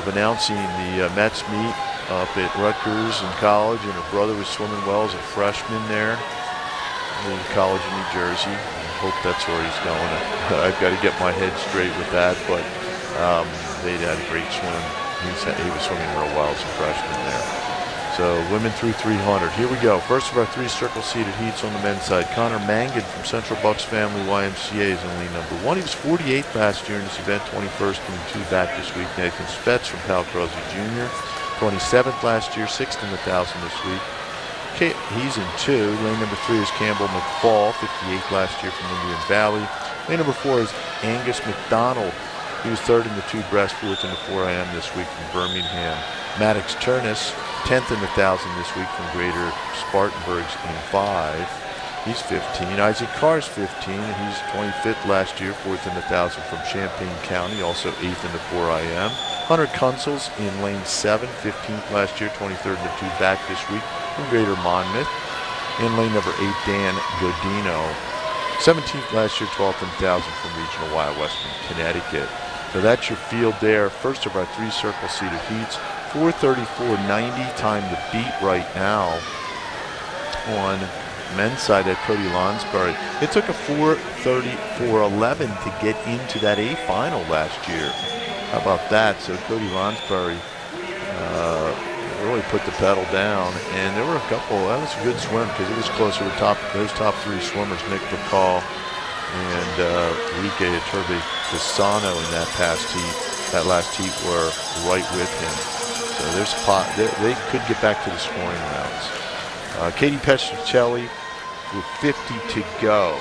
announcing the Mets meet up at Rutgers in college, and her brother was swimming well as a freshman there in college in New Jersey. I hope that's where he's going. I've got to get my head straight with that, but they had a great swim. He was swimming real well as a freshman there. So women through 300. Here we go. First of our 3 circle seated heats on the men's side. Connor Mangan from Central Bucks Family YMCA is in lane number 1. He was 48th last year in this event, 21st in 2 back this week. Nathan Spetz from Pal Crosby Jr., 27th last year, 6th in the 1,000 this week. He's in 2. Lane number 3 is Campbell McFall, 58th last year from Indian Valley. Lane number 4 is Angus McDonald. He was 3rd in the 2 breast, 4th in the 4 IM this week from Birmingham. Maddox Turnus, 10th in the 1,000 this week from Greater Spartanburg's in 5. He's 15. Isaac Carr's 15, and he's 25th last year, 4th in the 1,000 from Champaign County, also 8th in the 4 IM. Hunter Kunzels in lane 7, 15th last year, 23rd in the 2 back this week from Greater Monmouth. In lane number 8, Dan Godino, 17th last year, 12th in the 1,000 from Regional Y Western Connecticut. So that's your field there. First of our 3 circle seated heats. 4:34.90 time to beat right now on men's side at Cody Lonsbury. It took a 4:34.11 to get into that A final last year. How about that? So Cody Lonsbury really put the pedal down, and there were a couple. That was a good swim because it was closer to those top 3 swimmers, Nick Bacall and Rike Iturbe Casano in that last heat were right with him. So there's they could get back to the scoring rounds. Katie Pestercelli with 50 to go.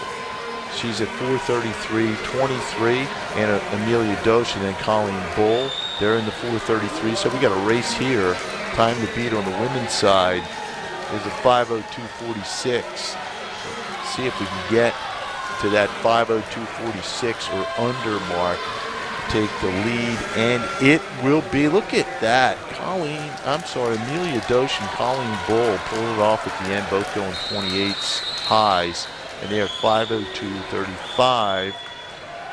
She's at 4:33.23, and Amelia Dosh and then Colleen Bull. They're in the 4:33. So we got a race here. Time to beat on the women's side is a 5:02.46. See if we can get to that 5:02.46 or under mark. Take the lead, and it will be. Look at that. Amelia Dosh and Colleen Bull pull it off at the end, both going 28s highs, and they are 5:02.35,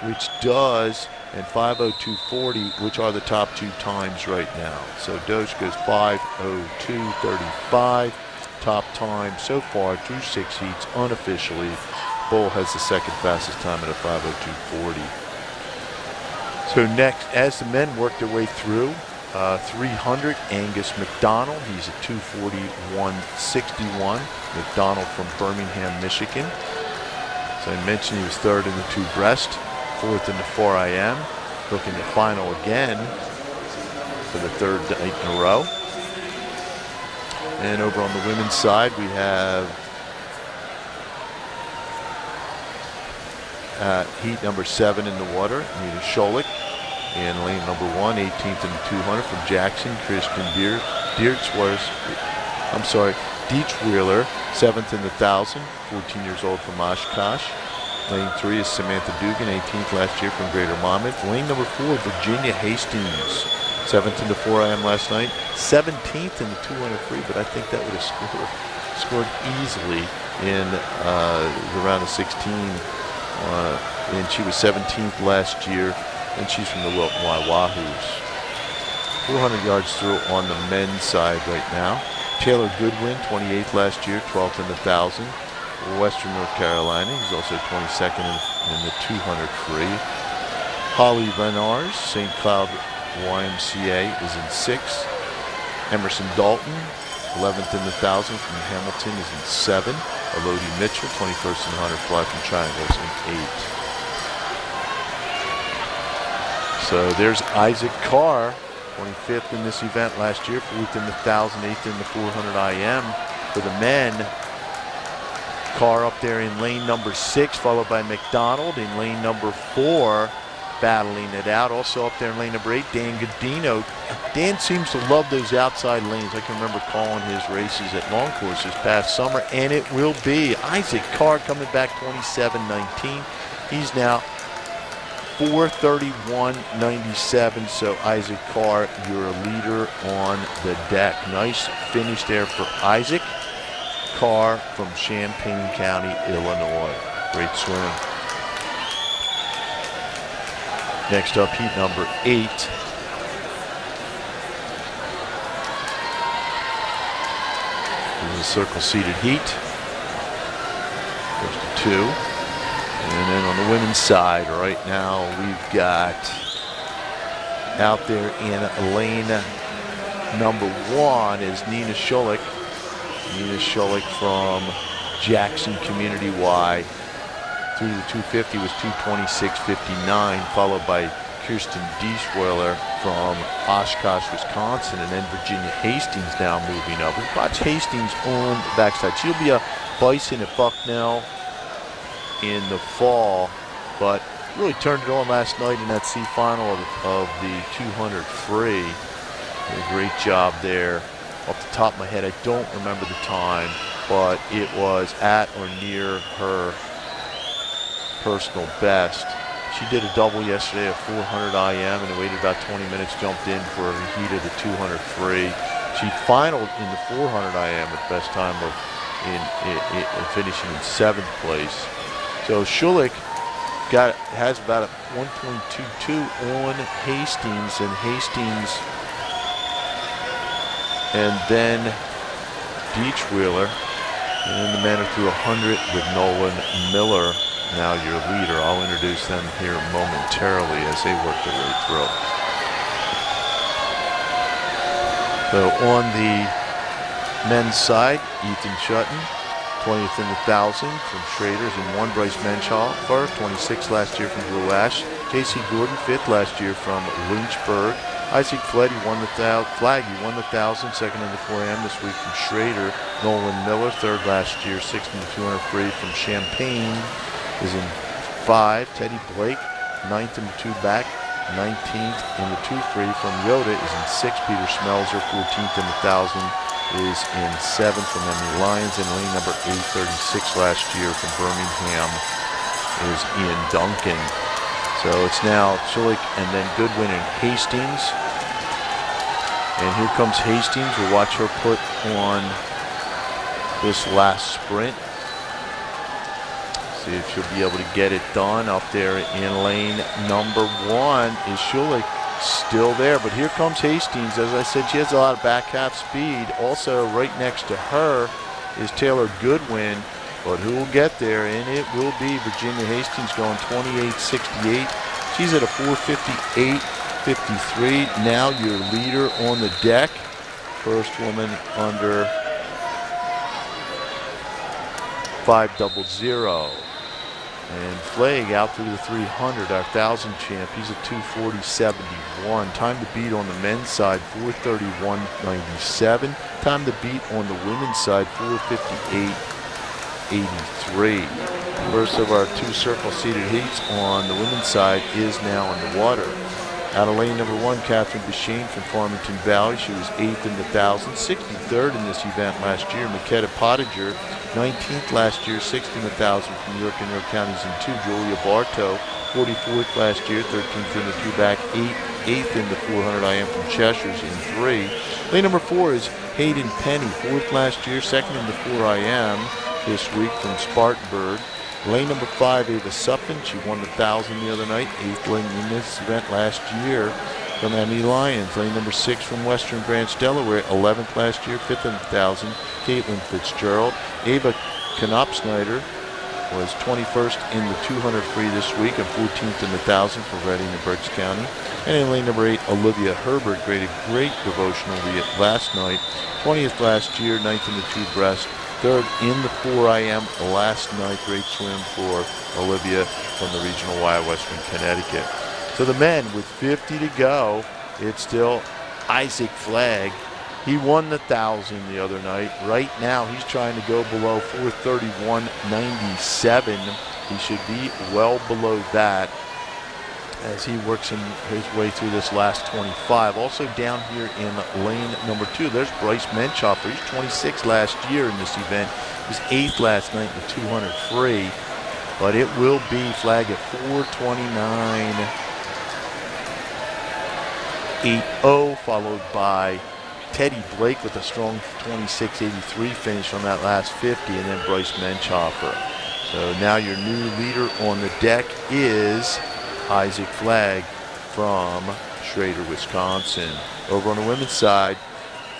which does, and 5:02.40, which are the top 2 times right now. So Dosh goes 5:02.35, top time so far through 6 heats unofficially. Bull has the second fastest time at a 5:02.40. So next, as the men work their way through 300, Angus McDonald. He's at 2:41.61. McDonald from Birmingham, Michigan. So I mentioned he was 3rd in the 2 breast, 4th in the 4 IM. Looking to final again for the 3rd night in a row. And over on the women's side, we have heat number 7 in the water, Nina Scholik. In lane number 1, 18th in the 200 from Jackson, Christian Dietzweiler, 7th in the 1,000, 14 years old from Oshkosh. Lane 3 is Samantha Dugan, 18th last year from Greater Monmouth. Lane number 4, Virginia Hastings, 7th in the 4 IM last night, 17th in the 200 free, but I think that would have scored easily in the round of 16. And she was 17th last year, and she's from the Wilton Y Wahoos. 400 yards through on the men's side right now. Taylor Goodwin, 28th last year, 12th in the 1,000. Western North Carolina, he's also 22nd in the 200 free. Holly Renars, St. Cloud YMCA, is in 6th. Emerson Dalton, 11th in the 1,000 from Hamilton, is in 7. Elodie Mitchell, 21st in the 100 fly from Triangle, is in 8. So there's Isaac Carr, 25th in this event last year, 4th in the 1,000, 8th in the 400 IM. For the men, Carr up there in lane number 6, followed by McDonald in lane number 4, battling it out. Also up there in lane number 8, Dan Godino. Dan seems to love those outside lanes. I can remember calling his races at long course this past summer, and it will be Isaac Carr coming back 27.19. He's now 4:31.97. So Isaac Carr, you're a leader on the deck. Nice finish there for Isaac Carr from Champaign County, Illinois. Great swim. Next up, heat number 8. This is a circle seated heat. Goes to 2. And then on the women's side right now, we've got out there in lane number 1 is Nina Schulich. Nina Schulich from Jackson Community Y. Through the 250 was 2:26.59, followed by Kirsten Diesweiler from Oshkosh, Wisconsin, and then Virginia Hastings now moving up. We've got Hastings on the backside. She'll be a Bison at Bucknell in the fall, but really turned it on last night in that C final of the 200 free. A great job there. Off the top of my head, I don't remember the time, but it was at or near her personal best. She did a double yesterday at 400 IM and waited about 20 minutes, jumped in for a heat of the 200 free. She finaled in the 400 IM with best time of in finishing in 7th place. So Schulich has about a 1.22 on Hastings, and then Deitchweiler, and then the men are through 100 with Nolan Miller, now your leader. I'll introduce them here momentarily as they work their way through. So on the men's side, Ethan Shutton, 20th in the 1,000 from Schrader's in 1. Bryce Menschhofer, 26th last year from Blue Ash. Casey Gordon, 5th last year from Lynchburg. Isaac Flaggy won the 1,000, 2nd in the 4M this week from Schrader. Nolan Miller, 3rd last year, 6th in the 200 free from Champaign, is in 5. Teddy Blake, 9th in the 2 back, 19th in the 2 free from Yoda, is in 6. Peter Smelzer, 14th in the 1,000, is in 7th from Emily Lyons, and lane number 836 last year from Birmingham is Ian Duncan. So it's now Schulich and then Goodwin and Hastings. And here comes Hastings. We'll watch her put on this last sprint. See if she'll be able to get it done. Up there in lane number 1 is Schulich, still there. But here comes Hastings. As I said, she has a lot of back half speed. Also right next to her is Taylor Goodwin. But who will get there? And it will be Virginia Hastings going 28.68. She's at a 4:58.53. Now your leader on the deck. First woman under 5:00. And Flagg out through the 300, our 1,000 champ. He's at 2:40.71. Time to beat on the men's side, 4:31.97. Time to beat on the women's side, 4:58.83. First of our 2 circle seated heats on the women's side is now in the water. Out of lane number 1, Catherine Bashane from Farmington Valley. She was 8th in the 1,000, 63rd in this event last year. Makeda Pottinger, 19th last year, 6th in the 1,000 from York and York Counties in 2. Julia Bartow, 44th last year, 13th in the 2 back, 8th in the 400 IM from Cheshire's in 3. Lane number 4 is Hayden Penny, 4th last year, 2nd in the 4 IM this week from Spartanburg. Lane number 5, Ava Suppin. She won the 1,000 the other night, 8th lane in this event last year from Emmy Lyons. Lane number 6 from Western Branch, Delaware, 11th last year, 5th in the 1,000, Caitlin Fitzgerald. Ava Knopsnyder was 21st in the 200 free this week and 14th in the 1,000 for Reading and Berks County. And in lane number 8, Olivia Herbert, great devotional last night, 20th last year, 9th in the 2 breast, 3rd in the 4 IM last night. Great swim for Olivia from the Regional Y, Western Connecticut. So the men with 50 to go, it's still Isaac Flagg. He won the 1,000 the other night. Right now he's trying to go below 4:31.97. He should be well below that as he works his way through this last 25. Also down here in lane number 2, there's Bryce Menchoffer. He's 26 last year in this event. He was 8th last night in the 200 free. But it will be Flagg at 4:29.80, followed by Teddy Blake with a strong 26.83 finish on that last 50, and then Bryce Menchoffer. So now your new leader on the deck is Isaac Flagg from Schrader, Wisconsin. Over on the women's side,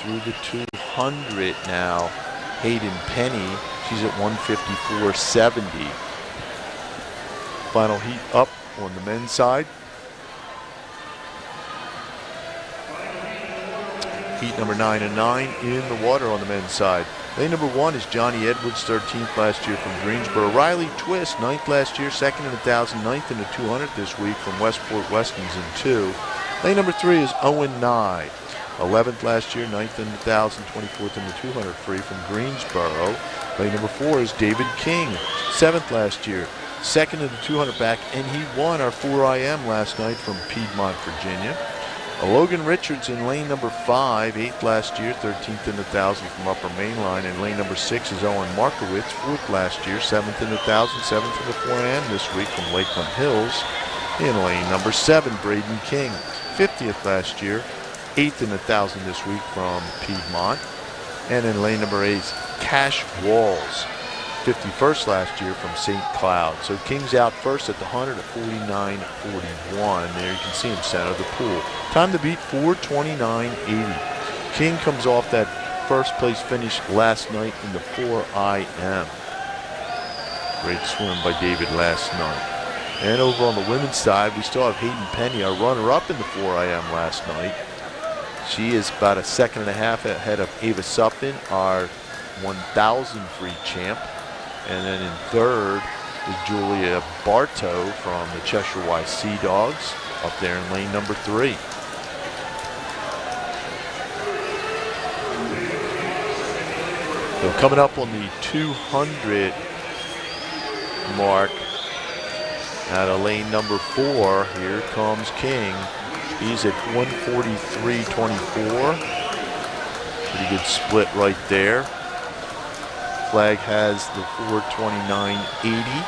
through the 200 now, Hayden Penny. She's at 154.70. Final heat up on the men's side. Heat number 9 and 9 in the water on the men's side. Lane number 1 is Johnny Edwards, 13th last year from Greensboro. Riley Twist, 9th last year, 2nd in the 1,000, 9th in the 200 this week from Westport Westons in 2. Lane number 3 is Owen Nye, 11th last year, 9th in the 1,000, 24th in the 200 free from Greensboro. Lane number 4 is David King, 7th last year, 2nd in the 200 back, and he won our 4 IM last night from Piedmont, Virginia. Logan Richards in lane number 5, 8th last year, 13th in the 1,000 from Upper Mainline. And lane number 6 is Owen Markowitz, 4th last year, 7th in the 1,000, 7th in the 4 IM this week from Lakeland Hills. In lane number 7, Braden King, 50th last year, 8th in the 1,000 this week from Piedmont. And in lane number 8 is Cash Walls, 51st last year from St. Cloud. So King's out first at the 100 at 49.41. There you can see him center of the pool. Time to beat 4:29.80. King comes off that first place finish last night in the 4 IM. Great swim by David last night. And over on the women's side, we still have Hayden Penny, our runner-up in the 4 IM last night. She is about a second and a half ahead of Ava Suppin, our 1,000 free champ. And then in third is Julia Bartow from the Cheshire Y Sea Dogs up there in lane number 3. So coming up on the 200 mark out of lane number 4, here comes King. He's at 143.24. Pretty good split right there. Flagg has the 4:29.80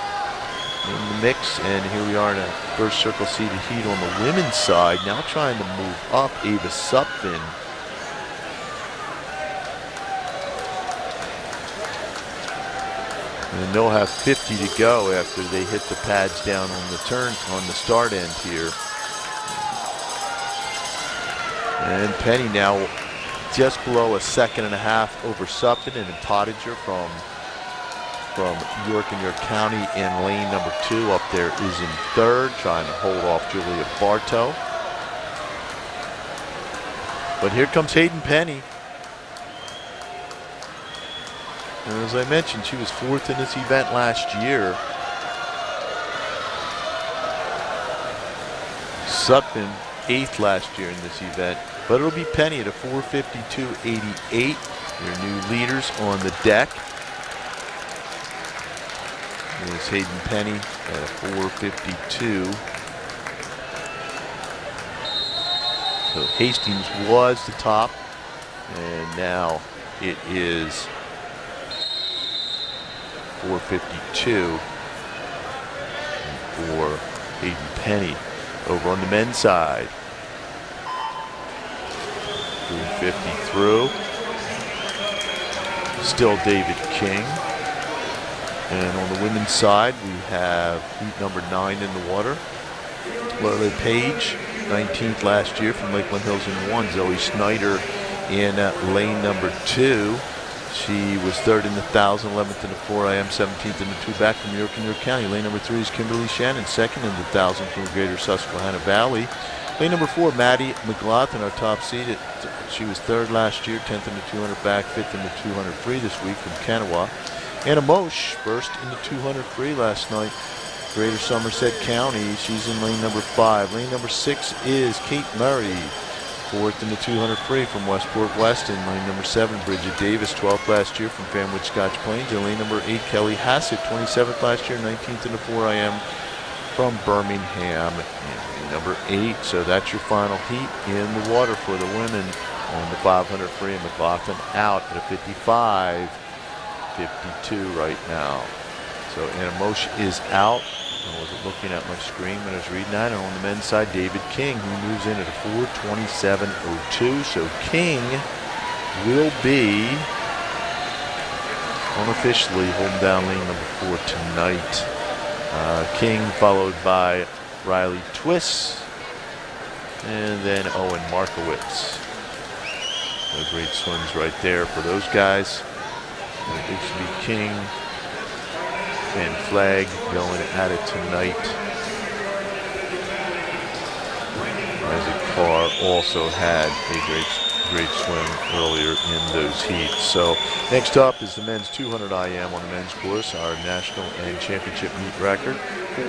in the mix, and here we are in a first circle seated heat on the women's side. Now trying to move up, Ava Suppin. And they'll have 50 to go after they hit the pads down on the turn on the start end here. And Penny now just below a second and a half over Suppin, and Pottinger from York and York County in lane number 2 up there is in third, trying to hold off Julia Bartow. But here comes Hayden Penny. And as I mentioned, she was 4th in this event last year. Suppin 8th last year in this event. But it'll be Penny at a 4:52.88. Your new leaders on the deck. There's Hayden Penny at a 4:52. So Hastings was the top, and now it is 4:52 for Hayden Penny. Over on the men's side, 350 through. Still David King. And on the women's side, we have heat number 9 in the water. Lola Page, 19th last year from Lakeland Hills in 1. Zoe Snyder in lane number 2. She was 3rd in the 1,000, 11th in the 4 IM, 17th in the 2 back from New York and New York County. Lane number 3 is Kimberly Shannon, 2nd in the 1,000 from Greater Susquehanna Valley. Lane number 4, Maddie McLaughlin, our top seed. She was 3rd last year, 10th in the 200 back, 5th in the 200 free this week from Kanawha. Anna Mosch, 1st in the 200 free last night. Greater Somerset County, she's in lane number 5. Lane number 6 is Kate Murray, 4th in the 200 free from Westport Weston. Lane number 7, Bridget Davis, 12th last year from Fanwood Scotch Plains. And lane number 8, Kelly Hassett, 27th last year, 19th in the 4 IM from Birmingham. And lane number 8, so that's your final heat in the water for the women on the 500 free. And McLaughlin out at a 55-52 right now. So Anna Mosch is out. I wasn't looking at my screen when I was reading that. And on the men's side, David King, who moves in at a 4:27.02. So King will be unofficially holding down lane number 4 tonight. King followed by Riley Twiss and then Owen Markowitz. So great swims right there for those guys. And it used to be King and Flag going at it tonight. Isaac Carr also had a great swim earlier in those heats. So next up is the men's 200 IM on the men's course. Our national and championship meet record,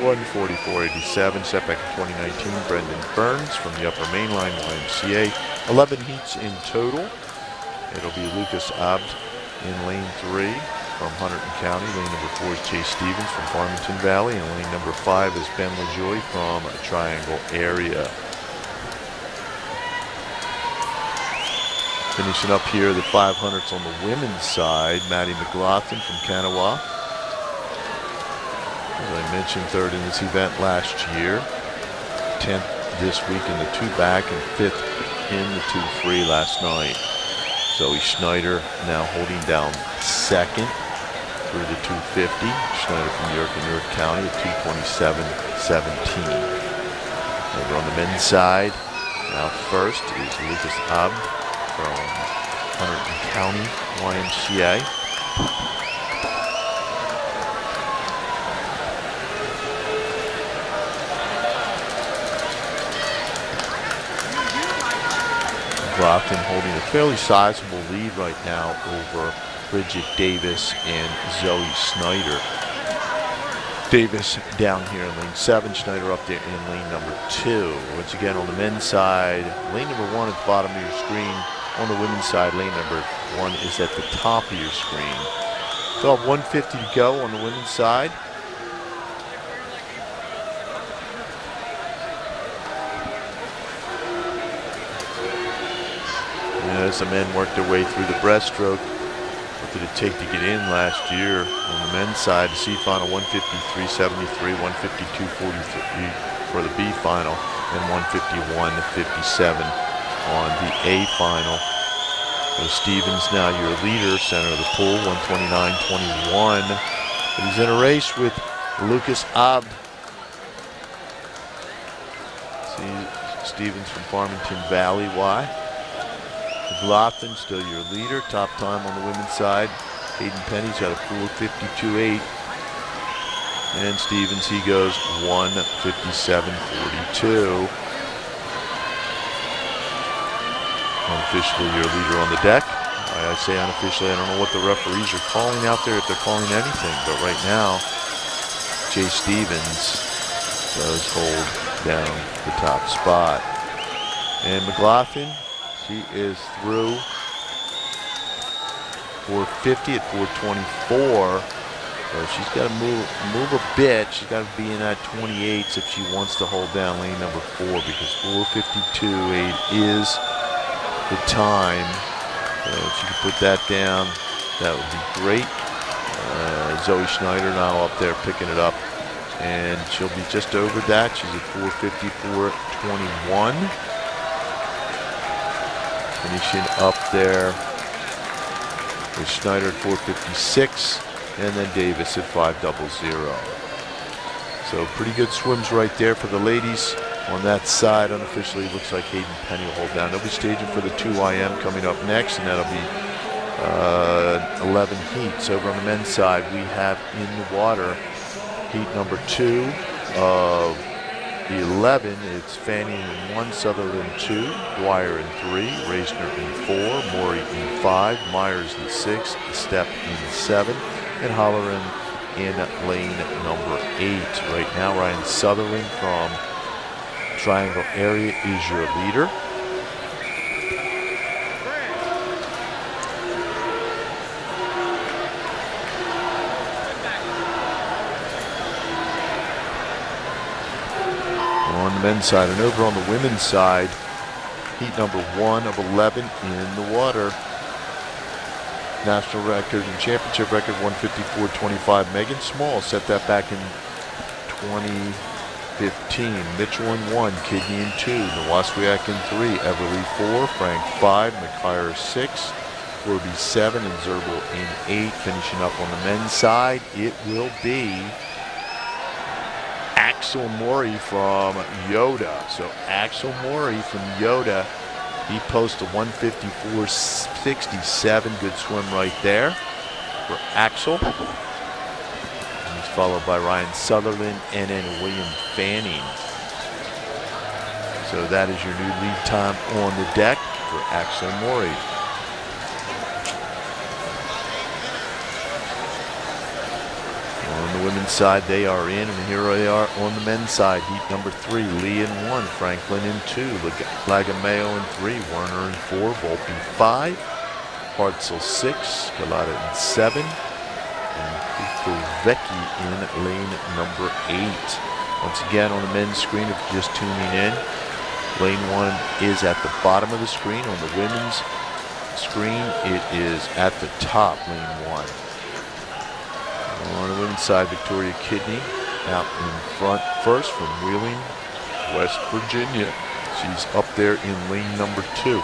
1:44.87, set back in 2019. Brendan Burns from the Upper Mainline YMCA. 11 heats in total. It'll be Lucas Abd in lane 3 from Hunterdon County. Lane number 4 is Chase Stevens from Farmington Valley. And lane number 5 is Ben LaJoy from Triangle area. Finishing up here, the 500s on the women's side, Maddie McLaughlin from Kanawha. As I mentioned, 3rd in this event last year. 10th this week in the 2 back and 5th in the 2 free last night. Zoe Schneider now holding down 2nd through the 250. Schneider from New York and New York County at 2:27.17. Over on the men's side, now first is Lucas Abd from Hunterdon County YMCA. McLaughlin holding a fairly sizable lead right now over Bridget Davis and Zoe Snyder. Davis down here in lane 7, Schneider up there in lane number 2. Once again on the men's side, lane number 1 at the bottom of your screen. On the women's side, lane number 1 is at the top of your screen. So 150 to go on the women's side. And as the men work their way through the breaststroke, what did it take to get in last year on the men's side? The C final 153.73, 152.43 for the B final, and 151.57 on the A final. So Stevens now your leader, center of the pool, 129.21. But he's in a race with Lucas Abd. See Stevens from Farmington Valley. Why? McLaughlin still your leader. Top time on the women's side. Hayden Penny's got a 4:52.8. And Stevens, he goes 1:57.42. Unofficially your leader on the deck. I say unofficially, I don't know what the referees are calling out there, if they're calling anything. But right now, Chase Stevens does hold down the top spot. And McLaughlin, she is through 450 at 4:24. So she's got to move a bit. She's got to be in that 28s if she wants to hold down lane number 4, because 4:52.8 is the time. So if she could put that down, that would be great. Zoe Schneider now up there picking it up, and she'll be just over that. She's at 4:54.21. Finishing up there with Schneider at 4:56, and then Davis at 5:00. So pretty good swims right there for the ladies. On that side, unofficially, it looks like Hayden Penny will hold down. They'll be staging for the 2 IM coming up next, and that'll be 11 heats. Over on the men's side, we have in the water heat number 2 of the 11. It's Fanning in 1, Sutherland 2, Dwyer in 3, Reisner in 4, Morey in 5, Myers in 6, Stepp in 7, and Holleran in lane number 8. Right now, Ryan Sutherland from Triangle Area is your leader. On the men's side, and over on the women's side, heat number 1 of 11 in the water. National record and championship record 154.25. Megan Small set that back in 2015. Mitchell in 1, Kidney in 2, Nowoswiak in 3, Everly 4, Frank 5, McIyer 6, Corby 7, and Zerbel in 8. Finishing up on the men's side, it will be Axel Morey from Yoda. So Axel Morey from Yoda, he posts a 154.67. Good swim right there for Axel. And he's followed by Ryan Sutherland and then William Fanning. So that is your new lead time on the deck for Axel Morey. On the women's side, they are in, and here they are on the men's side. Heat number 3, Lee in 1, Franklin in 2, Lagameo in 3, Werner in 4, Volpe 5, Hartzell 6, Galata in 7, and Kukovecki in lane number 8. Once again, on the men's screen, if you're just tuning in, lane 1 is at the bottom of the screen. On the women's screen, it is at the top, lane 1. On the women's side, Victoria Kidney out in front first from Wheeling, West Virginia. She's up there in lane number 2.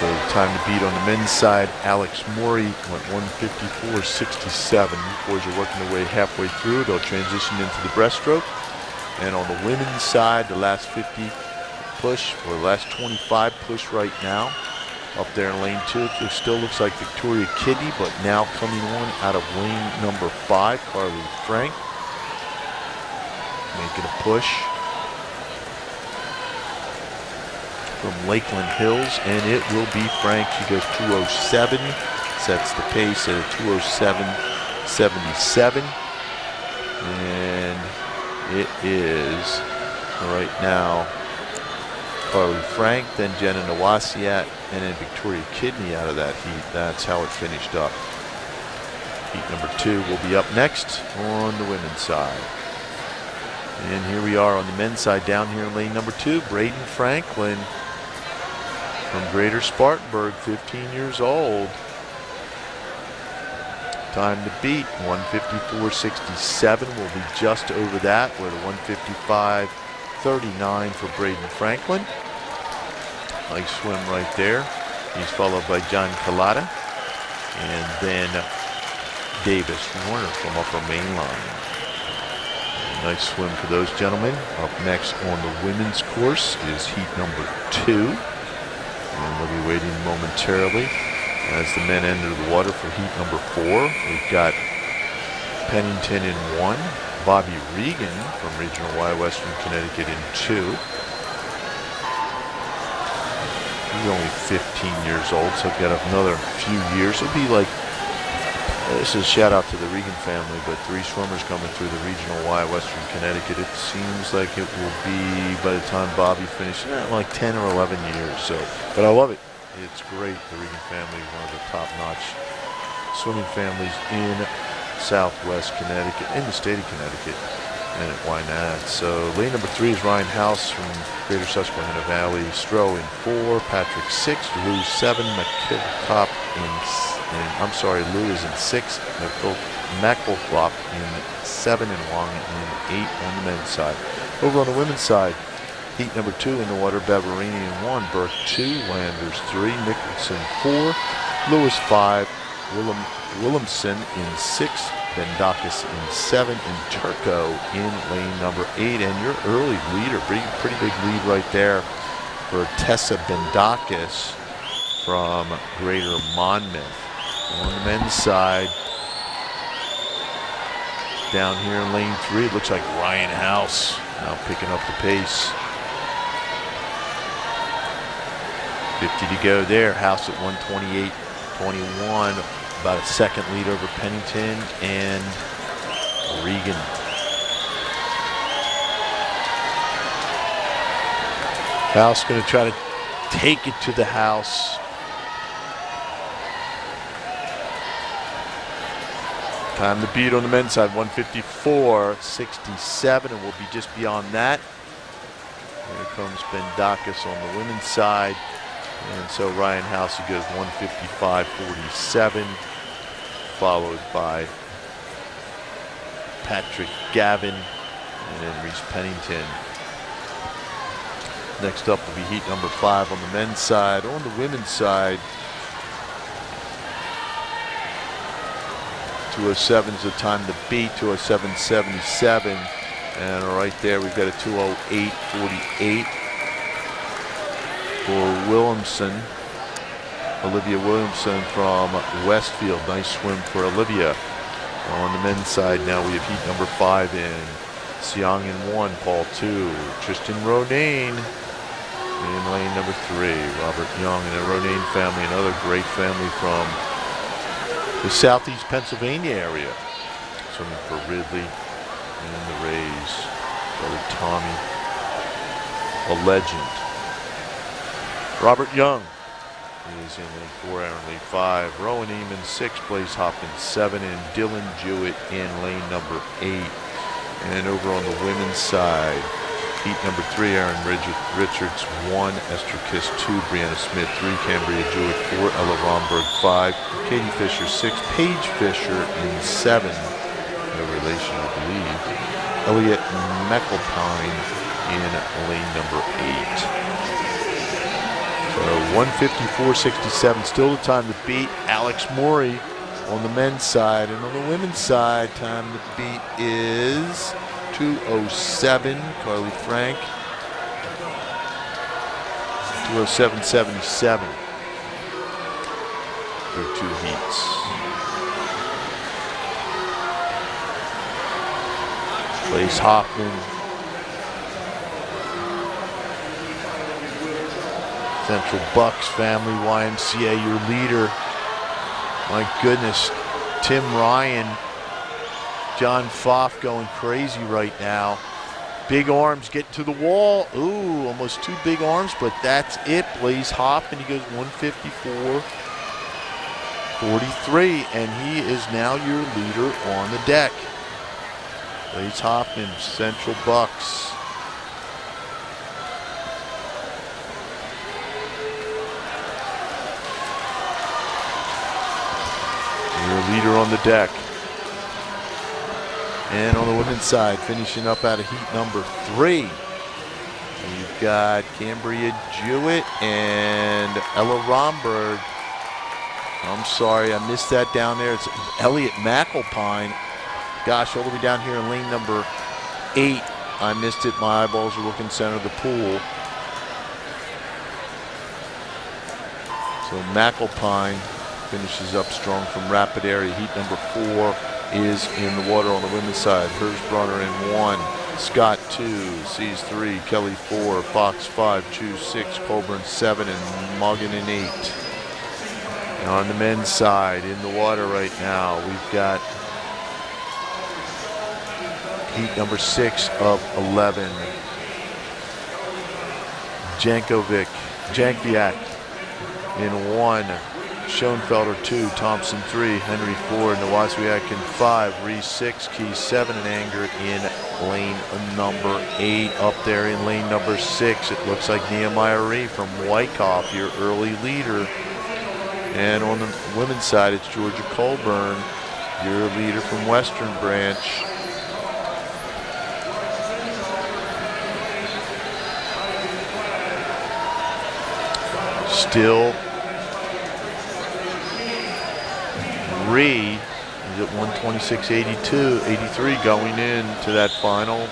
So time to beat on the men's side. Alex Morey went 154.67. These boys are working their way halfway through. They'll transition into the breaststroke. And on the women's side, the last 50 push, or the last 25 push right now. Up there in lane 2, it still looks like Victoria Kidney, but now coming on out of lane number 5, Carly Frank. Making a push from Lakeland Hills, and it will be Frank. She goes 2:07, sets the pace at a 2:07.77. And it is right now Carly Frank, then Jenna Nowosiak, and then Victoria Kidney out of that heat. That's how it finished up. Heat number 2 will be up next on the women's side. And here we are on the men's side down here in lane number 2. Braden Franklin from Greater Spartanburg, 15 years old. Time to beat, 154.67 will be just over that. We're at 155.39 for Braden Franklin. Nice swim right there. He's followed by John Kalata and then Davis Warner from Upper Main Line. Nice swim for those gentlemen. Up next on the women's course is heat number 2. And we'll be waiting momentarily as the men enter the water for heat number 4. We've got Pennington in 1, Bobby Regan from Regional Y Western Connecticut in 2. He's only 15 years old, so I've got another few years. It'll be like, this is a shout out to the Regan family, but 3 swimmers coming through the Regional Y Western Connecticut. It seems like it will be, by the time Bobby finishes, like 10 or 11 years. So, but I love it. It's great. The Regan family is one of the top-notch swimming families in Southwest Connecticut, in the state of Connecticut, and why not? So lane number 3 is Ryan House from Greater Susquehanna Valley. Stroh in 4, Patrick 6, Lou 7, McKillop Lou is in 6, McElcrop in 7, and Wong in 8 on the men's side. Over on the women's side, heat number 2 in the water, Beverini in 1, Burke 2, Landers 3, Nicholson 4, Lewis 5, Williamson in 6, Bendakis in 7, and Turco in lane number 8. And your early leader, pretty big lead right there for Tessa Bendakis from Greater Monmouth. On the men's side, down here in lane 3, it looks like Ryan House now picking up the pace. 50 to go there. House at 128.21, about a second lead over Pennington and Regan. House going to try to take it to the house. Time to beat on the men's side, 154.67, and we'll be just beyond that. Here comes Bendakis on the women's side. And so Ryan House, he goes 155.47, followed by Patrick Gavin and then Reese Pennington. Next up will be heat number 5 on the men's side. On the women's side, 207 is the time to beat, 207.77. And right there, we've got a 208.48 for Williamson. Olivia Williamson from Westfield. Nice swim for Olivia. On the men's side now, we have heat number 5 in. Siang in 1, Paul 2. Tristan Ronayne in lane number 3. Robert Young and the Ronayne family, another great family from the southeast Pennsylvania area. Swimming for Ridley and the Rays. Brother Tommy, a legend. Robert Young is in lane 4, Aaron lane 5. Rowan Eamon 6, Blaze Hopkins 7, and Dylan Jewett in lane number 8. And over on the women's side, heat number 3, Aaron Richards 1, Esther Kiss 2, Brianna Smith 3, Cambria Jewett 4, Ella Romberg 5, Katie Fisher 6, Paige Fisher in 7, no relation I believe, Elliot McElpine in lane number 8. So 154.67, still the time to beat. Alex Morey on the men's side, and on the women's side, time to beat is 207. Carly Frank, 207.77 through 2 heats. Blaze Hoffman, Central Bucks family, YMCA, your leader. My goodness, Tim Ryan, John Pfaff going crazy right now. Big arms get to the wall. Ooh, almost 2 big arms, but that's it. Blaze Hoffman, he goes 154.43, and he is now your leader on the deck. Blaze Hoffman, Central Bucks. Your leader on the deck. And on the women's side, finishing up out of heat number 3, you've got Cambria Jewett and Ella Romberg. I'm sorry, I missed that down there. It's Elliot McElpine. Gosh, all the way down here in lane number 8. I missed it. My eyeballs are looking center of the pool. So McElpine finishes up strong from Rapid Area. Heat number 4 is in the water on the women's side. Hersbronner in 1, Scott 2, Seas 3, Kelly 4, Fox 5, Chu 6, Colburn 7, and Morgan in 8. And on the men's side, in the water right now, we've got heat number 6 of 11. Jankovic in 1, Schoenfelder 2, Thompson 3, Henry 4, Nowazwiak in 5, Reese 6, Key 7, and Anger in lane number 8. Up there in lane number 6, it looks like Nehemiah Ree from Wyckoff, your early leader. And on the women's side, it's Georgia Colburn, your leader from Western Branch. Still, Ree is at 126.83 going into that final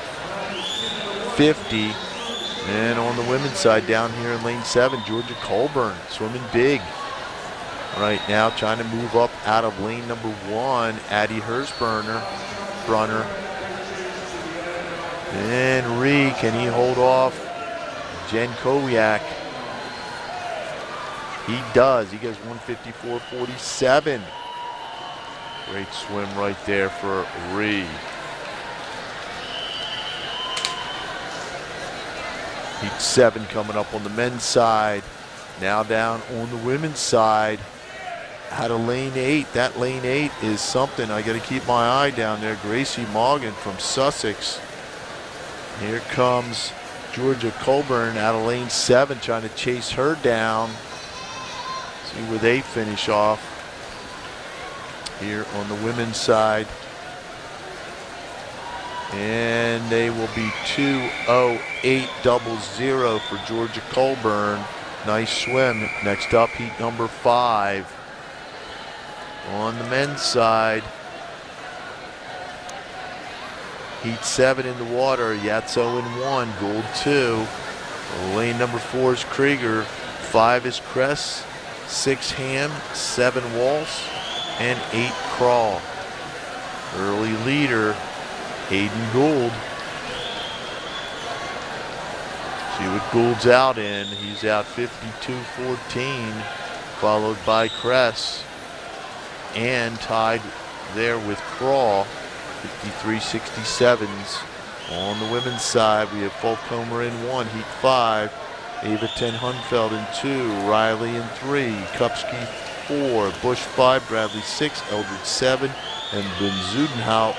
50. And on the women's side, down here in lane 7, Georgia Colburn swimming big right now, trying to move up out of lane number 1. Addie Hersbrunner. And Ree, can he hold off Jen Kowiak? He does. He goes 154.47. Great swim right there for Ree. Heat 7 coming up on the men's side. Now down on the women's side. Out of lane 8. That lane 8 is something. I got to keep my eye down there. Gracie Morgan from Sussex. Here comes Georgia Colburn out of lane 7, trying to chase her down. See where they finish off here on the women's side. And they will be 2:08.00 for Georgia Colburn. Nice swim. Next up, heat number 5. On the men's side, heat 7 in the water. Yatso in 1, Gould 2. Lane number 4 is Krieger. 5 is Kress. 6 Ham, 7 Walsh, and 8 Crawl. Early leader, Hayden Gould. See what Gould's out in. He's out 52.14, followed by Kress, and tied there with Crawl, 53.67s. On the women's side, we have Fulcomer in 1, heat 5. Ava 10, Hunfeld in 2, Riley in 3, Kupski 4, Bush 5, Bradley 6, Eldred 7, and Ben Zudenhout,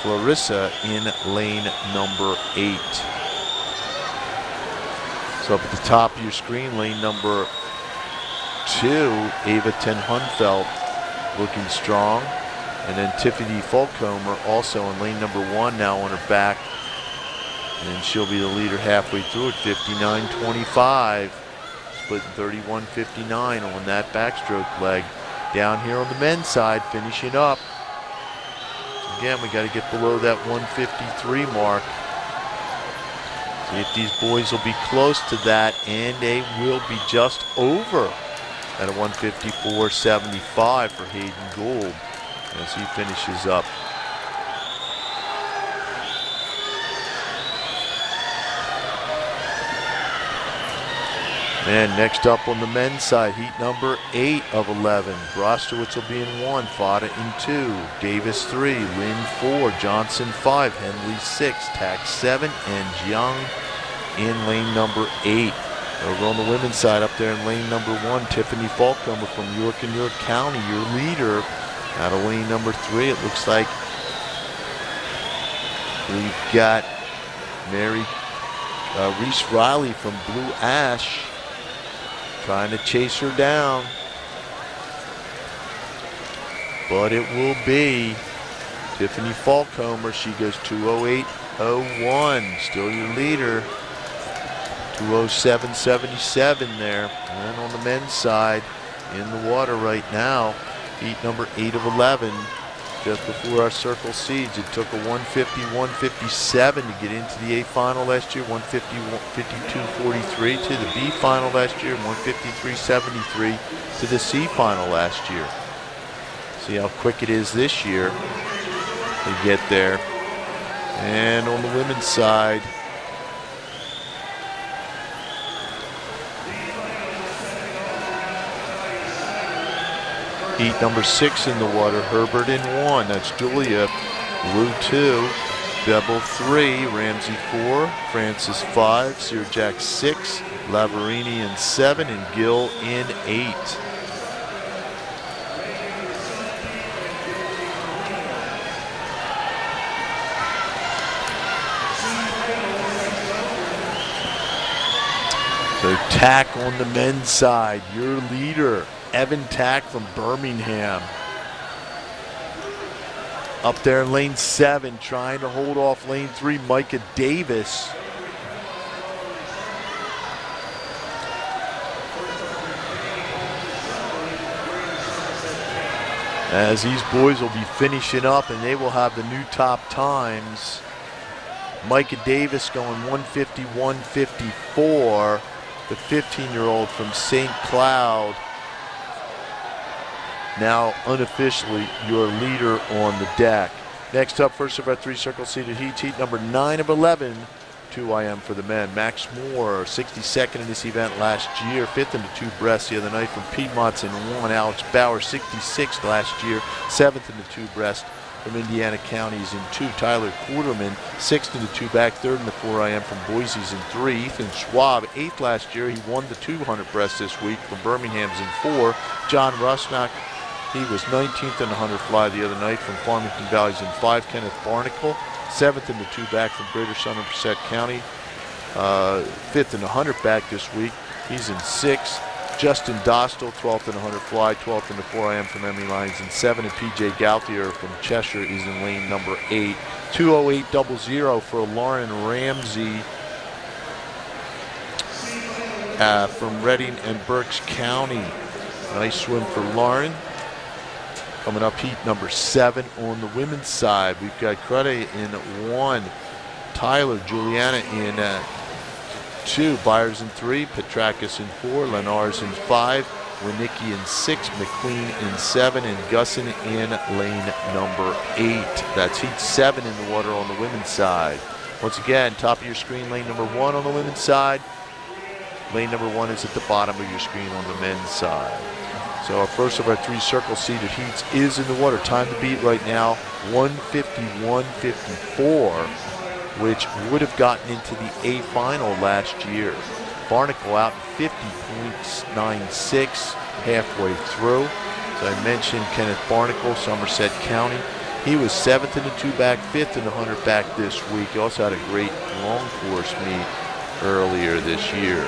Clarissa in lane number 8. So up at the top of your screen, lane number 2, Ava 10, Hunfeld looking strong. And then Tiffany Fulcomer also in lane number 1 now on her back. And she'll be the leader halfway through at 59.25, splitting 31.59 on that backstroke leg. Down here on the men's side, finishing up. Again, we got to get below that 153 mark. See if these boys will be close to that, and they will be just over at a 154.75 for Hayden Gould as he finishes up. And next up on the men's side, heat number 8 of 11. Brosterwitz will be in 1, Fada in 2, Davis 3, Lynn 4, Johnson 5, Henley 6, Tack 7, and Jiang in lane number 8. Over on the women's side, up there in lane number 1, Tiffany Fulcomer from York and York County, your leader. Out of lane number 3, it looks like we've got Reese Riley from Blue Ash trying to chase her down. But it will be Tiffany Fulcomer. She goes 2:08.01, still your leader. 2:07.77 there. And on the men's side, in the water right now, heat number 8 of 11. Just before our circle seeds, it took a 150-157 to get into the A final last year, 150-52.43 to the B final last year, 153.73 to the C final last year. See how quick it is this year to get there. And on the women's side, heat number 6 in the water, Herbert in 1. That's Julia. Wu 2. Bevel 3, Ramsey 4, Francis 5, Sir Jack 6, Lavarini in 7, and Gill in 8. So Tack on the men's side, your leader, Evan Tack from Birmingham. Up there in lane 7, trying to hold off lane 3, Micah Davis. As these boys will be finishing up and they will have the new top times. Micah Davis going 150, 154. The 15-year-old from St. Cloud. Now unofficially your leader on the deck. Next up, first of our 3 circle seated heats, heat number 9 of 11, 2 IM for the men. Max Moore, 62nd in this event last year, 5th in the 2 breasts the other night from Piedmont's in 1. Alex Bauer, 66th last year, 7th in the 2 breast from Indiana County's in 2. Tyler Quarterman, 6th in the 2 back, 3rd in the 4 IM from Boise's in 3. Ethan Schwab, 8th last year. He won the 200 breast this week from Birmingham's in 4. John Rusnak, he was 19th in the 100 fly the other night from Farmington Valley's in 5. Kenneth Barnacle, 7th in the 2 back from Greater Somerset County. 5th in the 100 back this week. He's in 6. Justin Dostal, 12th in the 100 fly, 12th in the 4 IM from Emily Lyons in 7. And PJ Gauthier from Cheshire is in lane number 8. 208.00 for Lauren Ramsey from Reading and Berks County. Nice swim for Lauren. Coming up, heat number 7 on the women's side. We've got Cruddy in 1, Tyler Juliana in 2, Byers in 3, Petrakis in 4, Lenars in 5, Winicki in 6, McQueen in 7, and Gusson in lane number 8. That's heat 7 in the water on the women's side. Once again, top of your screen, lane number 1 on the women's side. Lane number 1 is at the bottom of your screen on the men's side. So our first of our 3 circle seated heats is in the water. Time to beat right now, 151.54, which would have gotten into the A final last year. Barnacle out 50.96 halfway through. So I mentioned Kenneth Barnacle, Somerset County. He was 7th in the 2 back, 5th in the 100 back this week. He also had a great long course meet earlier this year.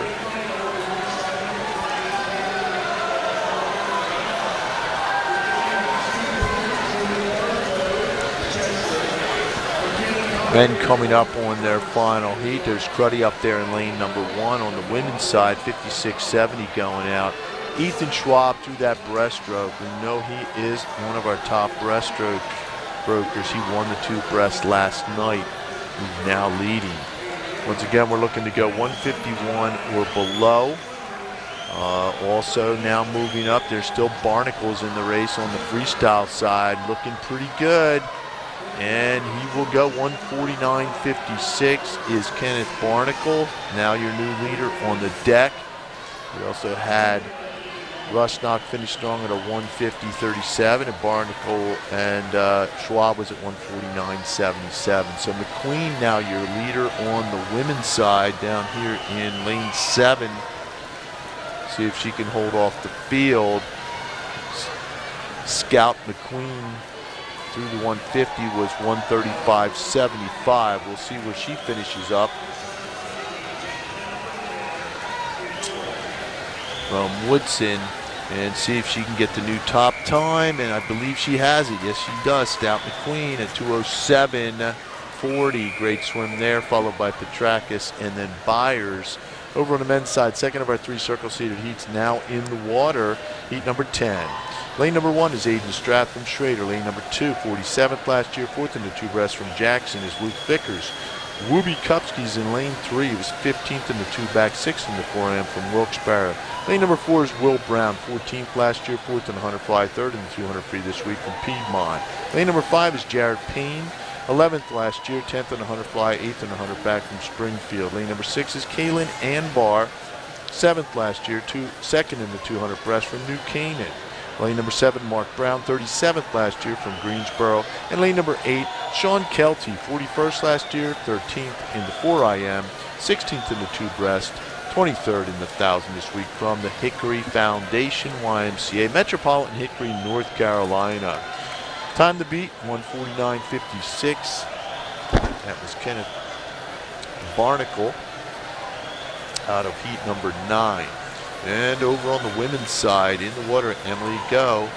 Men coming up on their final heat. There's Cruddy up there in lane number 1 on the women's side, 56.70 going out. Ethan Schwab through that breaststroke. We know he is one of our top breaststroke brokers. He won the 2 breasts last night. He's now leading. Once again, we're looking to go 151 or below. Also now moving up, there's still Barnacles in the race on the freestyle side, looking pretty good. And he will go 149.56 is Kenneth Barnacle, now your new leader on the deck. We also had Rusnak finish strong at a 150.37, and Barnacle and Schwab was at 149.77. So McQueen now your leader on the women's side down here in lane 7. See if she can hold off the field. Scout McQueen through the 150 was 135.75. We'll see where she finishes up. From Woodson, and see if she can get the new top time, and I believe she has it. Yes, she does. Scout McQueen at 207.40. Great swim there, followed by Petrakis and then Byers. Over on the men's side, second of our 3 circle seated heats now in the water. Heat number 10. Lane number 1 is Aiden Strath from Schrader. Lane number 2, 47th last year, 4th in the 2 breast from Jackson is Luke Vickers. Wooby Kupski's in lane 3. He was 15th in the 2 back, 6th in the 4M from Wilkes-Barre. Lane number 4 is Will Brown, 14th last year, 4th in the 100 fly, 3rd in the 200 free this week from Piedmont. Lane number 5 is Jared Payne, 11th last year, 10th in the 100 fly, 8th in the 100 back from Springfield. Lane number 6 is Kaylin Anbar, 7th last year, 2nd in the 200 breast from New Canaan. Lane number 7, Mark Brown, 37th last year from Greensboro. And lane number 8, Sean Kelty, 41st last year, 13th in the 4IM, 16th in the 2 breast, 23rd in the 1,000 this week from the Hickory Foundation YMCA, Metropolitan Hickory, North Carolina. Time to beat, 1:49.56. That was Kenneth Barnacle out of heat number 9. And over on the women's side, in the water, Emily Go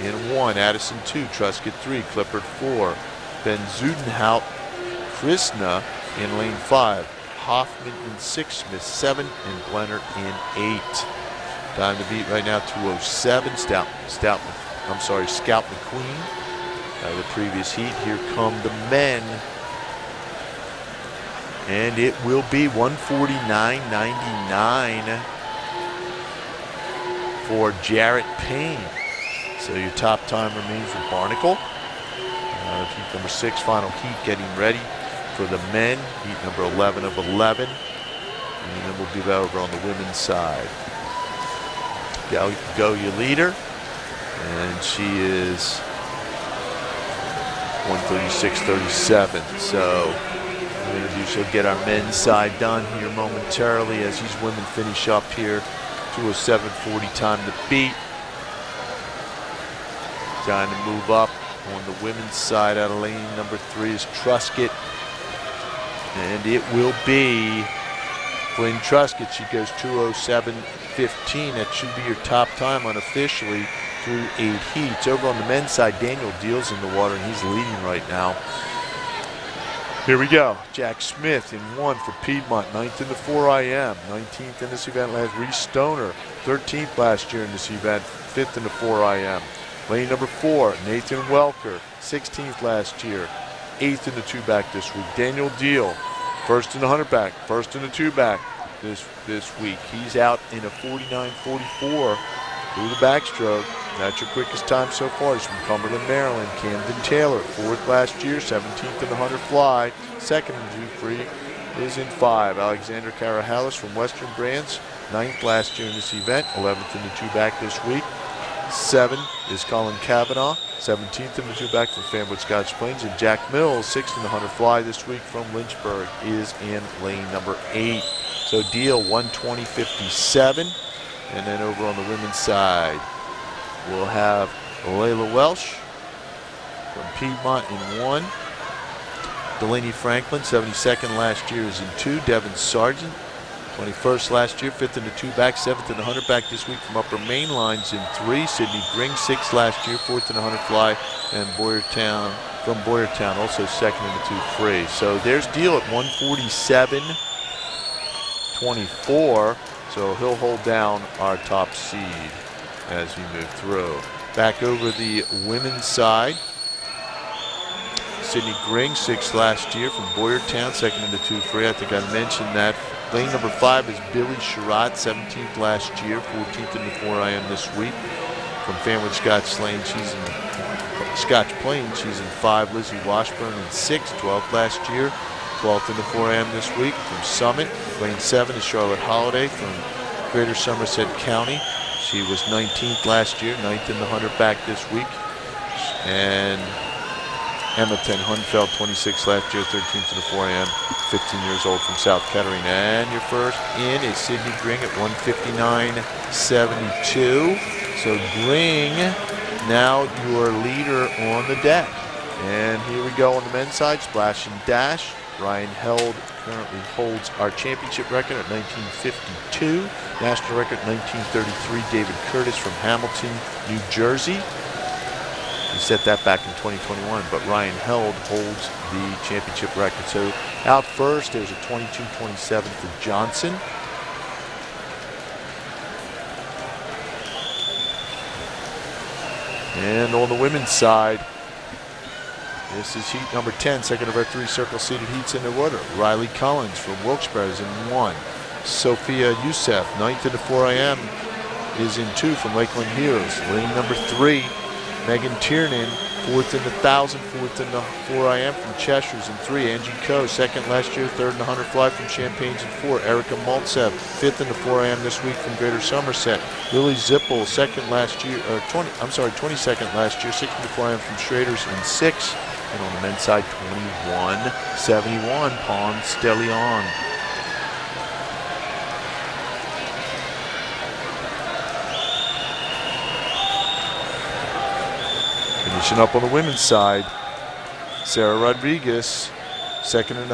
in 1, Addison 2, Truscott 3, Clifford 4, Ben Zudenhout, Krishna in lane 5, Hoffman in 6, Smith 7, and Blenner in 8. Time to beat right now, 2:07. Scout McQueen out of the previous heat. Here come the men. And it will be 1:49.99 for Jarrett Payne. So your top time remains with Barnacle. Heat number 6, final heat, getting ready for the men. Heat number 11 of 11. And then we'll be over on the women's side. Go your leader. And she is 1:36.37. So she'll get our men's side done here momentarily as these women finish up here. 2:07.40 time to beat. Time to move up on the women's side out of lane number 3 is Truscott. And it will be Flynn Truscott. She goes 2:07.15. That should be your top time unofficially through 8 heats. Over on the men's side, Daniel Deal's in the water, and he's leading right now. Here we go. Jack Smith in 1 for Piedmont, 9th in the 4IM, 19th in this event last. Reese Stoner, 13th last year in this event, 5th in the 4IM. Lane number 4, Nathan Welker, 16th last year, 8th in the 2-back this week. Daniel Deal, 1st in the 100-back, 1st in the 2-back this week. He's out in a 49.44 through the backstroke. That's your quickest time so far. He's from Cumberland, Maryland. Camden Taylor, 4th last year, 17th in the 100 fly. 2nd in Dupree is in 5. Alexander Karahalis from Western Brands, 9th last year in this event, 11th in the 2-back this week. 7 is Colin Kavanaugh, 17th in the 2-back from Fanwood Scotch Plains. And Jack Mills, 6th in the 100 fly this week from Lynchburg, is in lane number 8. So Deal 1:20.57. And then over on the women's side, we'll have Layla Welsh from Piedmont in 1. Delaney Franklin, 72nd last year, is in 2. Devin Sargent, 21st last year, 5th in the 2-back, 7th in the 100-back this week from Upper Main Lines in 3. Sydney Gring, 6th last year, 4th in the 100 fly. And Boyertown, from Boyertown, also 2nd in the 2 free. So there's Deal at 1:47.24. So he'll hold down our top seed as we move through. Back over the women's side. Sydney Gring, 6th last year from Boyertown, 2nd in the 2 free. I think I mentioned that. Lane number 5 is Billy Sherratt, 17th last year, 14th in the 4IM this week. From Fanwood Scotch Plains, she's in 5. Lizzie Washburn in 6, 12th last year, 12th in the 4AM this week. From Summit, lane 7 is Charlotte Holiday from Greater Somerset County. She was 19th last year, 9th in the 100-back this week. And Emma Ten Hunfeld, 26th last year, 13th in the 4AM, 15 years old from South Kettering. And your first in is Sydney Gring at 1:59.72. So Gring, now your leader on the deck. And here we go on the men's side, splash and dash. Ryan Held currently holds our championship record at 19:52. National record 19:33. David Curtis from Hamilton, New Jersey. He set that back in 2021, but Ryan Held holds the championship record. So out first, there's a 22.27 for Johnson. And on the women's side, this is heat number 10, second of our 3 circle-seated heats in the water. Riley Collins from Wilkes-Barre is in 1. Sophia Youssef, 9th in the 4IM, is in 2 from Lakeland Heroes. Lane number 3, Megan Tiernan Fourth in the 1,000, fourth in the 4 IM from Cheshire's in 3. Angie Coe, second last year, third in the 100 fly from Champagne's in 4. Erica Maltsev, fifth in the 4 IM this week from Greater Somerset. Lily Zippel, second last year, 22nd last year, sixth in the 4 IM from Schrader's in 6. And on the men's side, 21-71, Ponce de Leon. Finishing up on the women's side, Sarah Rodriguez, second in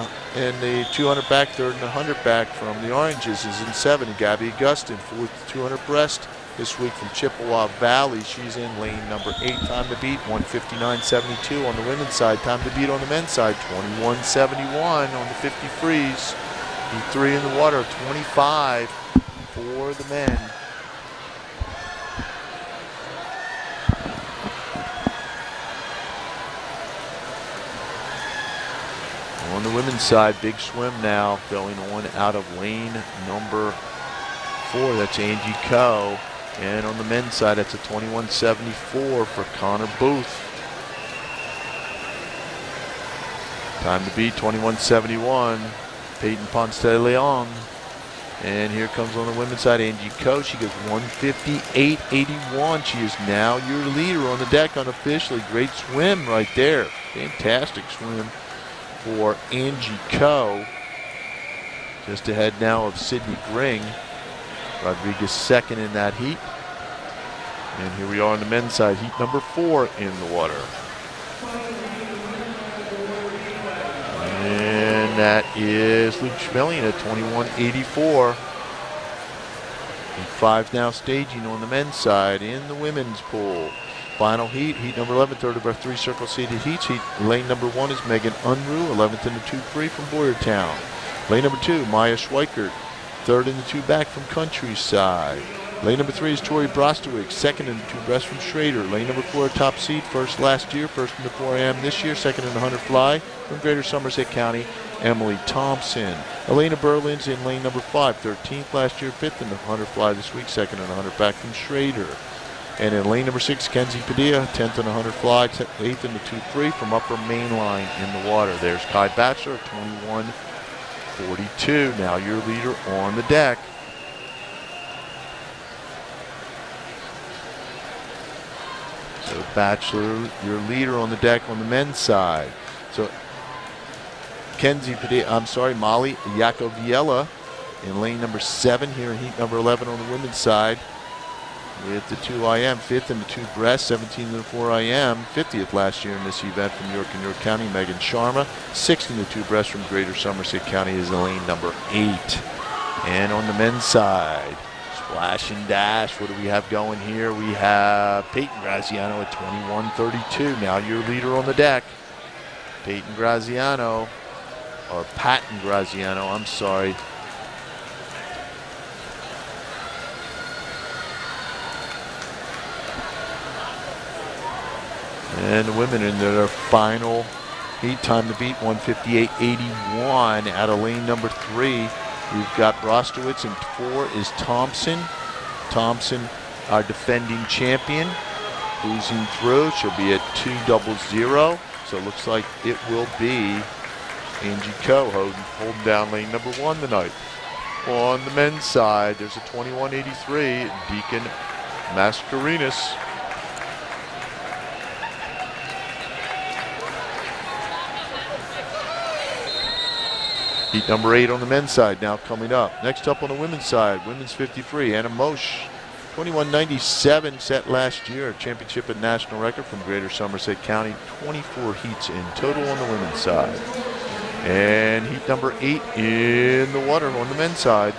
the 200 back, third in the 100 back from the Oranges is in 7. Gabby Augustin, fourth 200 breast this week from Chippewa Valley. She's in lane number 8. Time to beat 1:59.72 on the women's side. Time to beat on the men's side 21:71 on the 50 freeze. E3 in the water, 25 for the men. On the women's side, big swim now going on out of lane number 4. That's Angie Coe. And on the men's side, that's a 21:74 for Connor Booth. Time to beat 21:71. Peyton Ponce de Leon. And here comes on the women's side, Angie Coe. She goes 1:58.81. She is now your leader on the deck unofficially. Great swim right there. Fantastic swim for Angie Coe. Just ahead now of Sydney Gring. Rodriguez second in that heat. And here we are on the men's side, heat number 4 in the water. And that is Luke Schmeling at 21:84. And 5 now staging on the men's side in the women's pool. Final heat, heat number 11, third of our 3 circle seated heats. Lane number 1 is Megan Unruh, 11th in the 2-3 from Boyertown. Lane number 2, Maya Schweikert, third in the 2 back from Countryside. Lane number 3 is Tori Brostowicz, second in the 2 breast from Schrader. Lane number 4, top seed, first last year, first in the 4 AM this year, second in the 100 fly from Greater Somerset County, Emily Thompson. Elena Berlin's in lane number 5, 13th last year, 5th in the 100 fly this week, second in the 100 back from Schrader. And in lane number 6, Kenzie Padilla, 10th in the 100 fly, 8th in the 2-3 from Upper Main Line in the water. There's Kai Batchelor at 21:42. Now your leader on the deck. So Batchelor, your leader on the deck on the men's side. So Kenzie Padilla, Molly Yakoviella in lane number 7 here in heat number 11 on the women's side. With the 2 IM, 5th in the 2 breast, 17th in the 4 IM, 50th last year in this event from York and York County, Megan Sharma. 6th in the 2 breast from Greater Somerset County is in lane number 8. And on the men's side, splash and dash. What do we have going here? We have Peyton Graziano at 21:32. Now your leader on the deck. Peyton Graziano, or Patton Graziano, I'm sorry. And the women in their final heat, time to beat 1:58.81 out of lane number 3. We've got Brostowicz, and 4 is Thompson. Thompson, our defending champion, cruising through. She'll be at 2:00. So it looks like it will be Angie Coe holding down lane number 1 tonight. On the men's side, there's a 21:83, Deacon Mascarenas. Heat number 8 on the men's side now coming up. Next up on the women's side, women's 53, Anna Mosch, 21:97 set last year, championship and national record from Greater Somerset County, 24 heats in total on the women's side. And heat number 8 in the water on the men's side.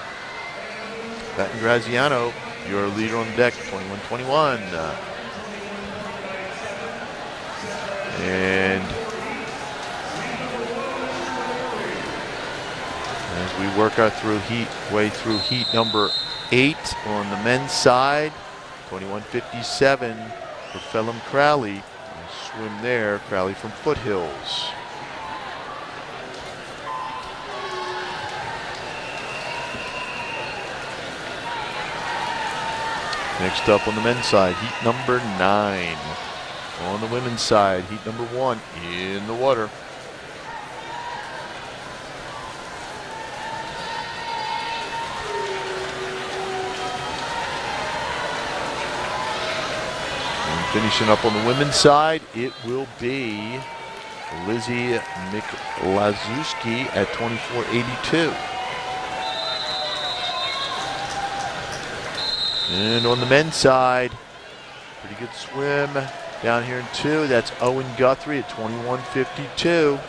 Patton Graziano, your leader on the deck, 21:21. And as we work our way through heat number 8 on the men's side, 21:57 for Phelim Crowley. Swim there, Crowley from Foothills. Next up on the men's side, heat number 9. On the women's side, heat number 1 in the water. And finishing up on the women's side, it will be Lizzie Miklazewski at 24.82. And on the men's side, pretty good swim down here in 2. That's Owen Guthrie at 21.52.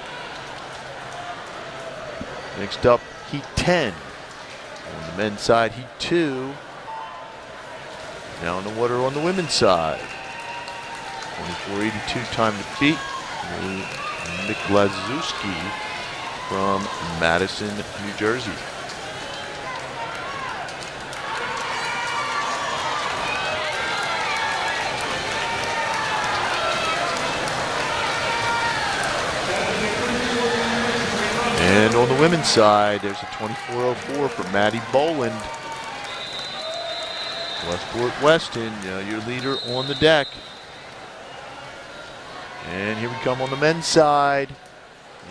Next up, heat 10. On the men's side, heat 2. Now in the water on the women's side. 24.82 time to beat. Miklazewski from Madison, New Jersey. And on the women's side, there's a 24.04 for Maddie Boland. Westport Weston, your leader on the deck. And here we come on the men's side.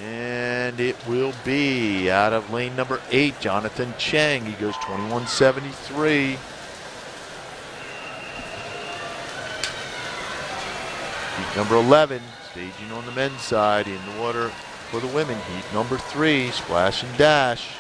And it will be out of lane number 8, Jonathan Cheng. He goes 21.73. Heat number 11, staging on the men's side in the water for the women. Heat number 3, splash and dash.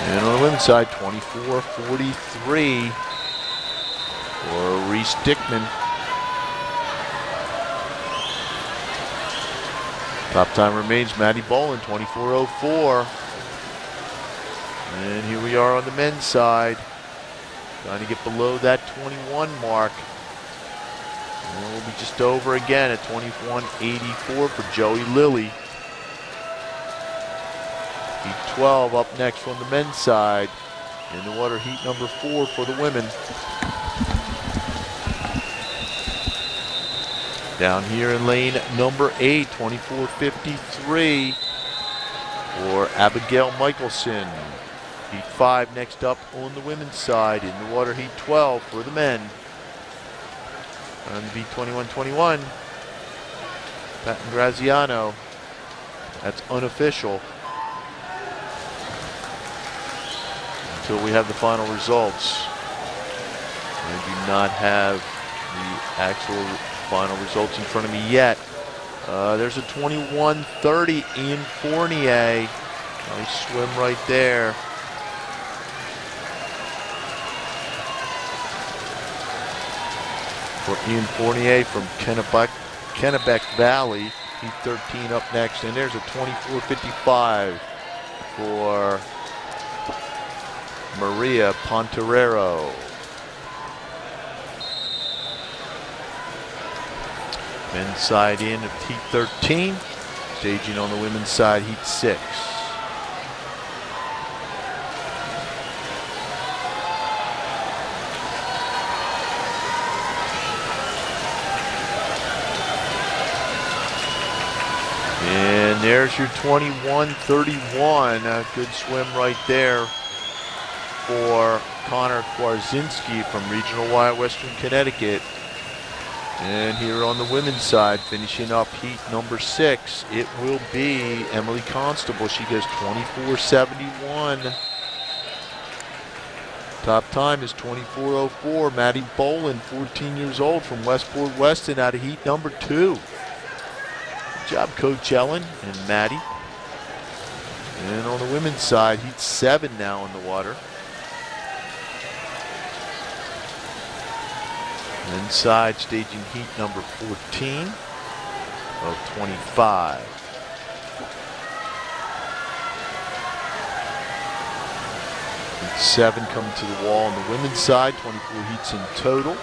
And on the women's side, 24.43 for Reese Dickman. Top time remains Maddie Boland, 24.04. And here we are on the men's side, trying to get below that 21 mark. And we'll be just over again at 21.84 for Joey Lilly. Heat 12 up next from the men's side. In the water, heat number 4 for the women. Down here in lane number 8, 24.53 for Abigail Michelson. Heat 5 next up on the women's side. In the water, heat 12 for the men. On the beat 21.21, Patton Graziano. That's unofficial until we have the final results. I do not have the actual final results in front of me yet. There's a 21.30 Ian Fournier. Nice swim right there. For Ian Fournier from Kennebec Valley. Heat 13 up next. And there's a 24.55 for Maria Ponterero. Men's side in of heat 13. Staging on the women's side, heat 6. And there's your 21.31. A good swim right there for Connor Kwarzinski from Regional Y, Western Connecticut. And here on the women's side, finishing up heat number 6, it will be Emily Constable. She goes 24.71. Top time is 24.04. Maddie Boland, 14 years old, from Westport Weston, out of heat number 2. Good job, Coach Ellen and Maddie. And on the women's side, heat 7 now in the water. Inside, staging heat number 14 of 25. Heat 7 coming to the wall on the women's side, 24 heats in total.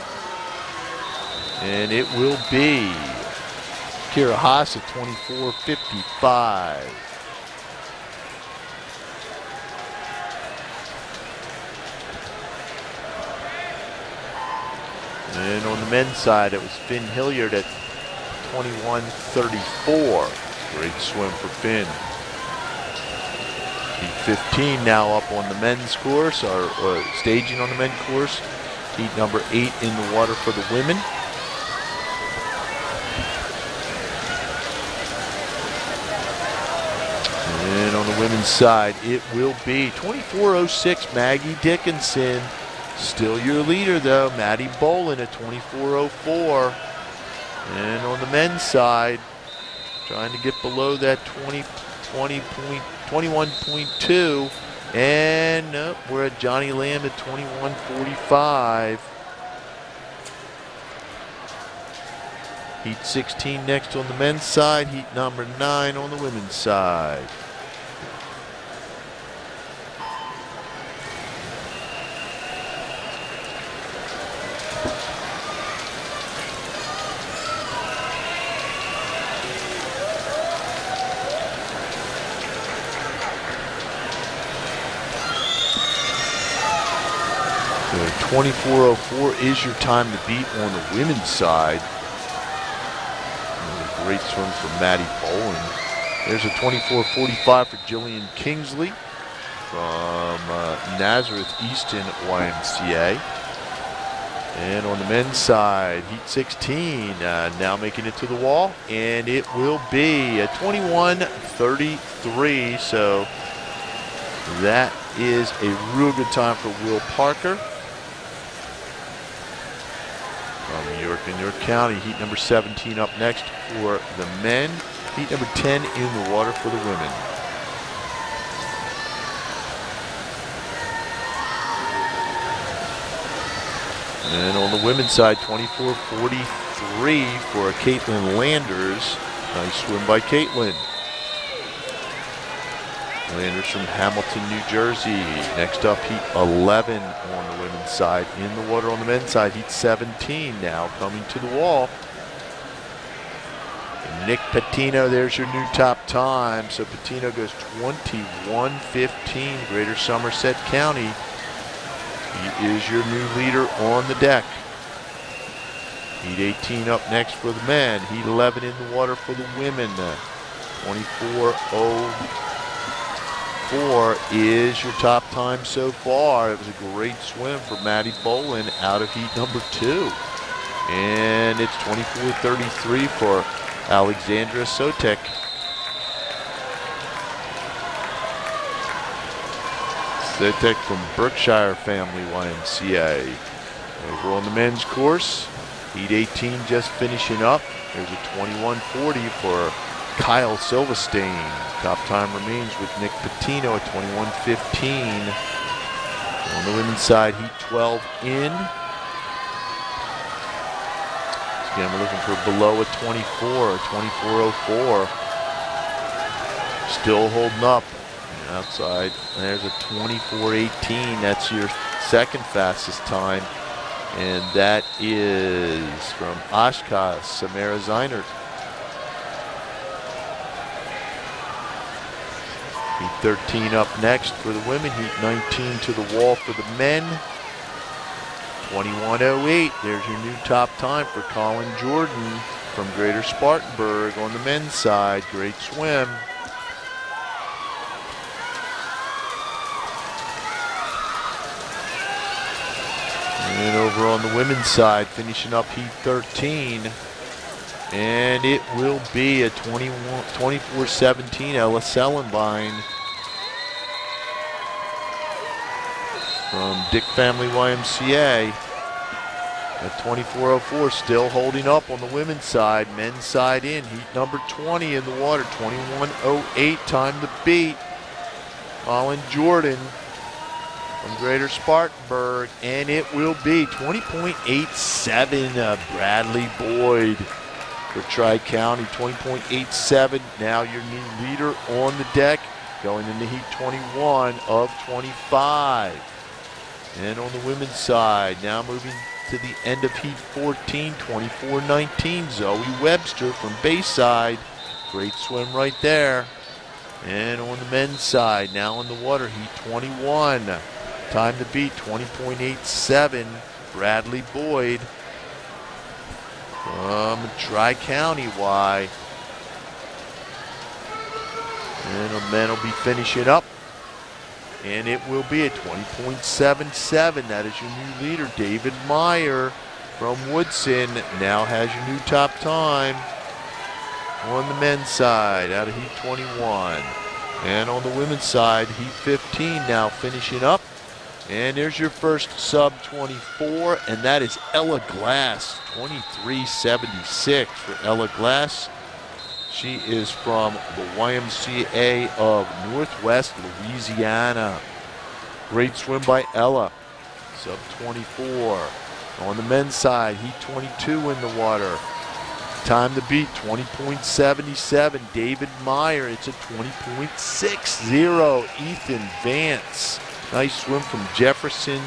And it will be Kira Haas at 24.55. And on the men's side, it was Finn Hilliard at 21.34. Great swim for Finn. Heat 15 now up on the men's course, or staging on the men's course. Heat number 8 in the water for the women. And on the women's side, it will be 24:06, Maggie Dickinson. Still your leader, though. Maddie Bolin at 24:04. And on the men's side, trying to get below that 21.2. And nope, we're at Johnny Lamb at 21:45. Heat 16 next on the men's side. Heat number 9 on the women's side. So 24:04 is your time to beat on the women's side. Great swim from Maddie Bowen. There's a 24:45 for Jillian Kingsley from Nazareth Easton YMCA. And on the men's side, Heat 16 now making it to the wall, and it will be a 21:33. So that is a real good time for Will Parker. From New York and York County, heat number 17 up next for the men. Heat number 10 in the water for the women. And on the women's side, 24:43 for Caitlin Landers. Nice swim by Caitlin. Landers from Hamilton, New Jersey. Next up, heat 11 on the women's side. In the water on the men's side, heat 17 now coming to the wall. And Nick Patino, there's your new top time. So Patino goes 21:15, Greater Somerset County. He is your new leader on the deck. Heat 18 up next for the men. Heat 11 in the water for the women. 24:04 is your top time so far. It was a great swim for Maddie Bolin out of heat number 2. And it's 24:33 for Alexandra Sotek. Sotek from Berkshire Family YMCA. Over on the men's course, heat 18 just finishing up. There's a 21:40 for Kyle Silverstein. Top time remains with Nick Patino at 21:15. On the women's side, heat 12 in. Again, we're looking for below a 24, 24:04. Still holding up. Outside, there's a 24:18. That's your second fastest time. And that is from Oshkosh, Samara Zeinert. Heat 13 up next for the women. Heat 19 to the wall for the men. 21:08. There's your new top time for Colin Jordan from Greater Spartanburg on the men's side. Great swim. And over on the women's side, finishing up heat 13. And it will be a 24:17 Ella Sellenbein from Dick Family YMCA at 24:04, still holding up on the women's side. Men's side in, heat number 20 in the water, 21:08 time to beat. Colin Jordan from Greater Spartanburg, and it will be 20.87 Bradley Boyd for Tri-County, 20.87. Now your new leader on the deck, going into heat 21 of 25. And on the women's side, now moving to the end of heat 14, 24:19, Zoe Webster from Bayside. Great swim right there. And on the men's side, now in the water, heat 21. Time to beat, 20.87, Bradley Boyd from Tri-County Y. And the men will be finishing up. And it will be a 20.77. That is your new leader, David Meyer from Woodson. Now has your new top time on the men's side out of heat 21. And on the women's side, heat 15 now finishing up. And there's your first sub 24, and that is Ella Glass, 23.76 for Ella Glass. She is from the YMCA of Northwest Louisiana. Great swim by Ella, sub 24. On the men's side, heat 22 in the water. Time to beat, 20.77. David Meyer, it's a 20.60. Ethan Vance, nice swim from Jefferson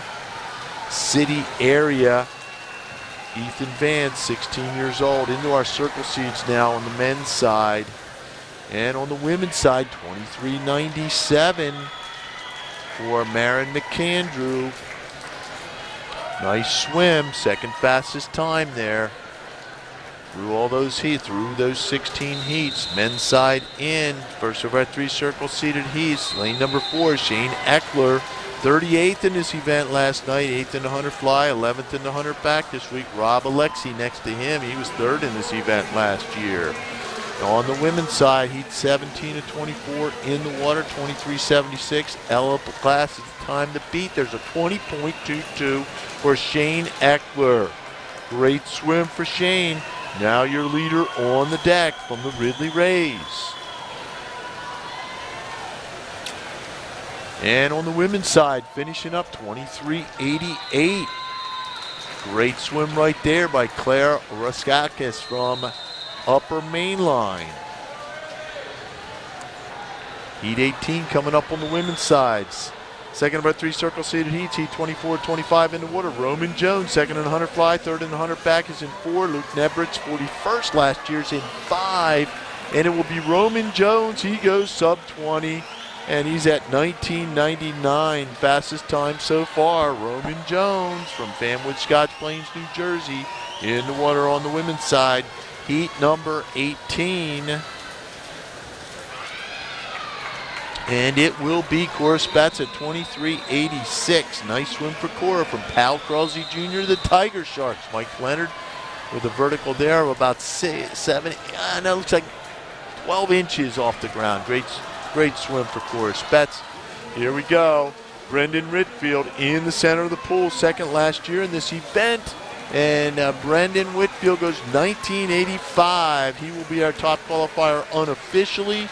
City area. Ethan Vance, 16 years old, into our circle seats now on the men's side. And on the women's side, 23.97 for Marin McAndrew. Nice swim, second fastest time there. Through all those heats, through those 16 heats. Men's side in, first of our 3 circle seated heats. Lane number 4, Shane Eckler. 38th in this event last night, 8th in the 100 fly, 11th in the 100 back this week. Rob Alexi next to him. He was 3rd in this event last year. On the women's side, heat 17 to 24 in the water, 23.76. Ella Glass, it's time to beat. There's a 20.22 for Shane Eckler. Great swim for Shane. Now your leader on the deck from the Ridley Rays. And on the women's side, finishing up 23.88. Great swim right there by Claire Raskakis from Upper Mainline. Heat 18 coming up on the women's sides. Second of our 3 circle seated heats, heat 24, 25 in the water. Roman Jones, second in the 100 fly, 3rd in the 100 back is in 4. Luke Nebritz, 41st last year's in 5. And it will be Roman Jones. He goes sub 20. And he's at 19.99, fastest time so far. Roman Jones from Fanwood, Scotch Plains, New Jersey, in the water on the women's side. Heat number 18. And it will be Cora Spatz at 23.86. Nice swim for Cora from Pal Krause Jr., the Tiger Sharks. Mike Leonard with a vertical there of about 7, no, looks like 12 inches off the ground. Great swim for Cora Spetz. Here we go. Brendan Whitfield in the center of the pool, second last year in this event. And Brendan Whitfield goes 19.85. He will be our top qualifier unofficially.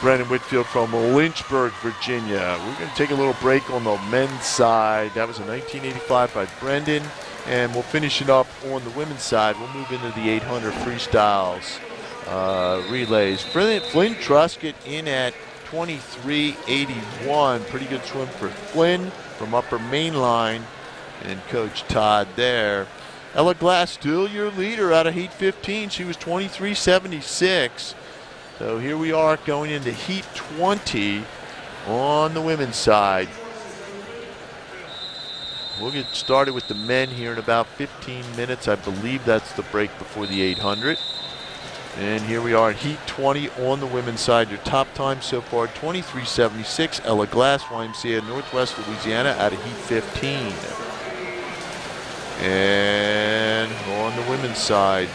Brendan Whitfield from Lynchburg, Virginia. We're going to take a little break on the men's side. That was a 19.85 by Brendan. And we'll finish it up on the women's side. We'll move into the 800 freestyles. Relays. Flynn Truscott in at 23.81. Pretty good swim for Flynn from Upper Mainline and Coach Todd there. Ella Glass still your leader out of heat 15. She was 23.76. So here we are going into heat 20 on the women's side. We'll get started with the men here in about 15 minutes. I believe that's the break before the 800. And here we are in heat 20 on the women's side. Your top time so far, 23.76. Ella Glass, YMCA, Northwest Louisiana, out of heat 15. And on the women's side,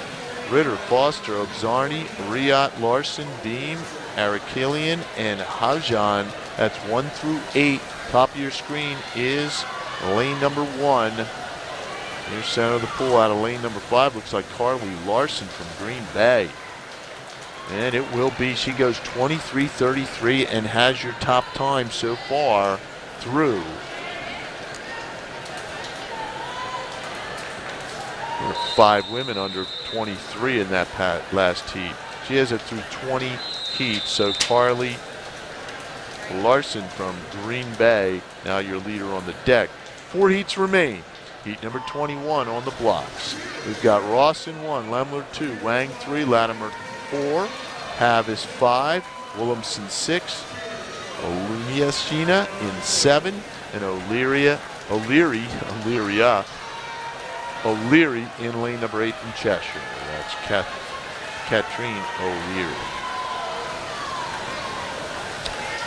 Ritter, Foster, Ogzarni, Riot, Larson, Beam, Arakilian, and Hajan. That's 1 through 8. Top of your screen is lane number 1. Near center of the pool out of lane number 5. Looks like Carly Larson from Green Bay. And it will be, she goes 23.33 and has your top time so far through. There are 5 women under 23 in that last heat. She has it through 20 heats. So Carly Larson from Green Bay, now your leader on the deck. 4 heats remain. Heat number 21 on the blocks. We've got Ross in 1, Lemler 2, Wang 3, Latimer 4, Havis 5, Williamson 6, Olumiashina in 7, and O'Leary in lane number 8 from Cheshire. That's Katrine O'Leary.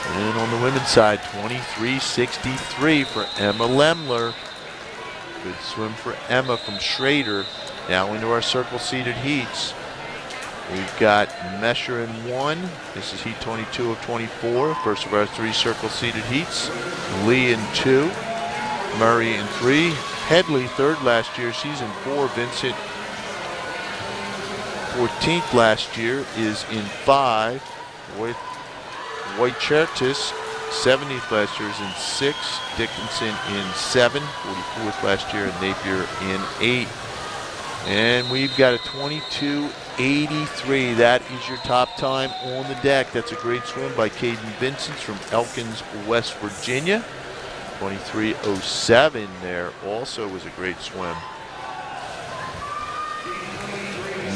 And on the women's side, 23.63 for Emma Lemler. Good swim for Emma from Schrader. Now into our circle-seated heats. We've got Mesher in 1. This is heat 22 of 24. First of our 3 circle-seated heats. Lee in 2. Murray in 3. Headley, 3rd last year. She's in 4. Vincent, 14th last year, is in 5. Wojciechowski, 70th last year, is in 6. Dickinson in 7. 44th last year. And Napier in 8. And we've got a 22.83. That is your top time on the deck. That's a great swim by Caden Vincent from Elkins, West Virginia. 23.07 there also was a great swim.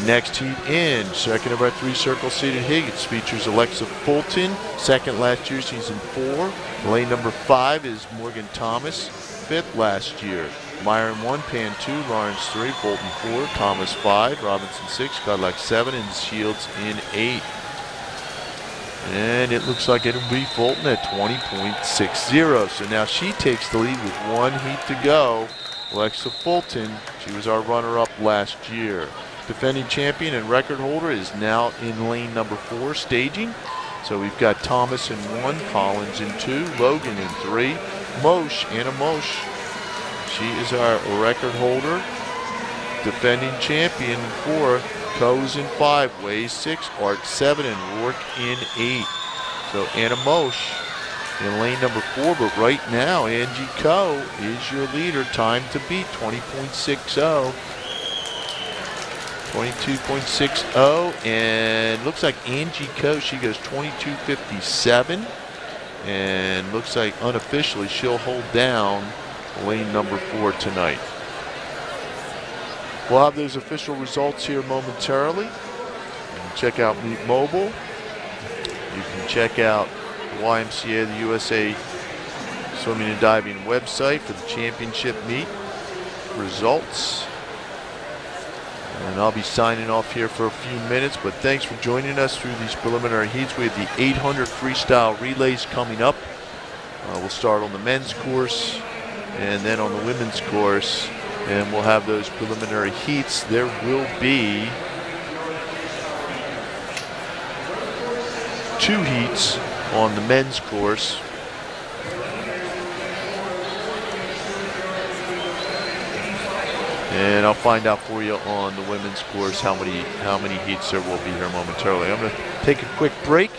Next heat in, second of our 3 circle-seated heats, features Alexa Fulton. 2nd last year, she's in 4. Lane number 5 is Morgan Thomas, 5th last year. Myron 1, Pan 2, Lawrence 3, Fulton 4, Thomas 5, Robinson 6, Cadillac 7, and Shields in 8. And it looks like it'll be Fulton at 20.60. So now she takes the lead with 1 heat to go. Alexa Fulton, she was our runner-up last year. Defending champion and record holder is now in lane number 4 staging. So we've got Thomas in 1, Collins in 2, Logan in 3, Anna Mosch. She is our record holder. Defending champion in 4, Coe's in 5, Ways 6, Art 7, and Rourke in 8. So Anna Mosch in lane number 4, but right now Angie Coe is your leader. Time to beat 20.60. 22.60, and looks like Angie Coe, she goes 22.57, and looks like unofficially she'll hold down lane number 4 tonight. We'll have those official results here momentarily. You can check out Meet Mobile. You can check out the YMCA, the USA Swimming and Diving website for the championship meet results. And I'll be signing off here for a few minutes, but thanks for joining us through these preliminary heats. We have the 800 freestyle relays coming up. We'll start on the men's course and then on the women's course, and we'll have those preliminary heats. There will be 2 heats on the men's course. And I'll find out for you on the women's course how many heats there will be here momentarily. I'm going to take a quick break.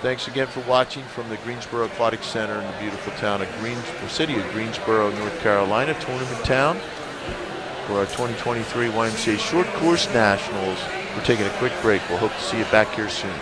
Thanks again for watching from the Greensboro Aquatic Center in the beautiful town of city of Greensboro, North Carolina, tournament town for our 2023 YMCA Short Course Nationals. We're taking a quick break. We'll hope to see you back here soon.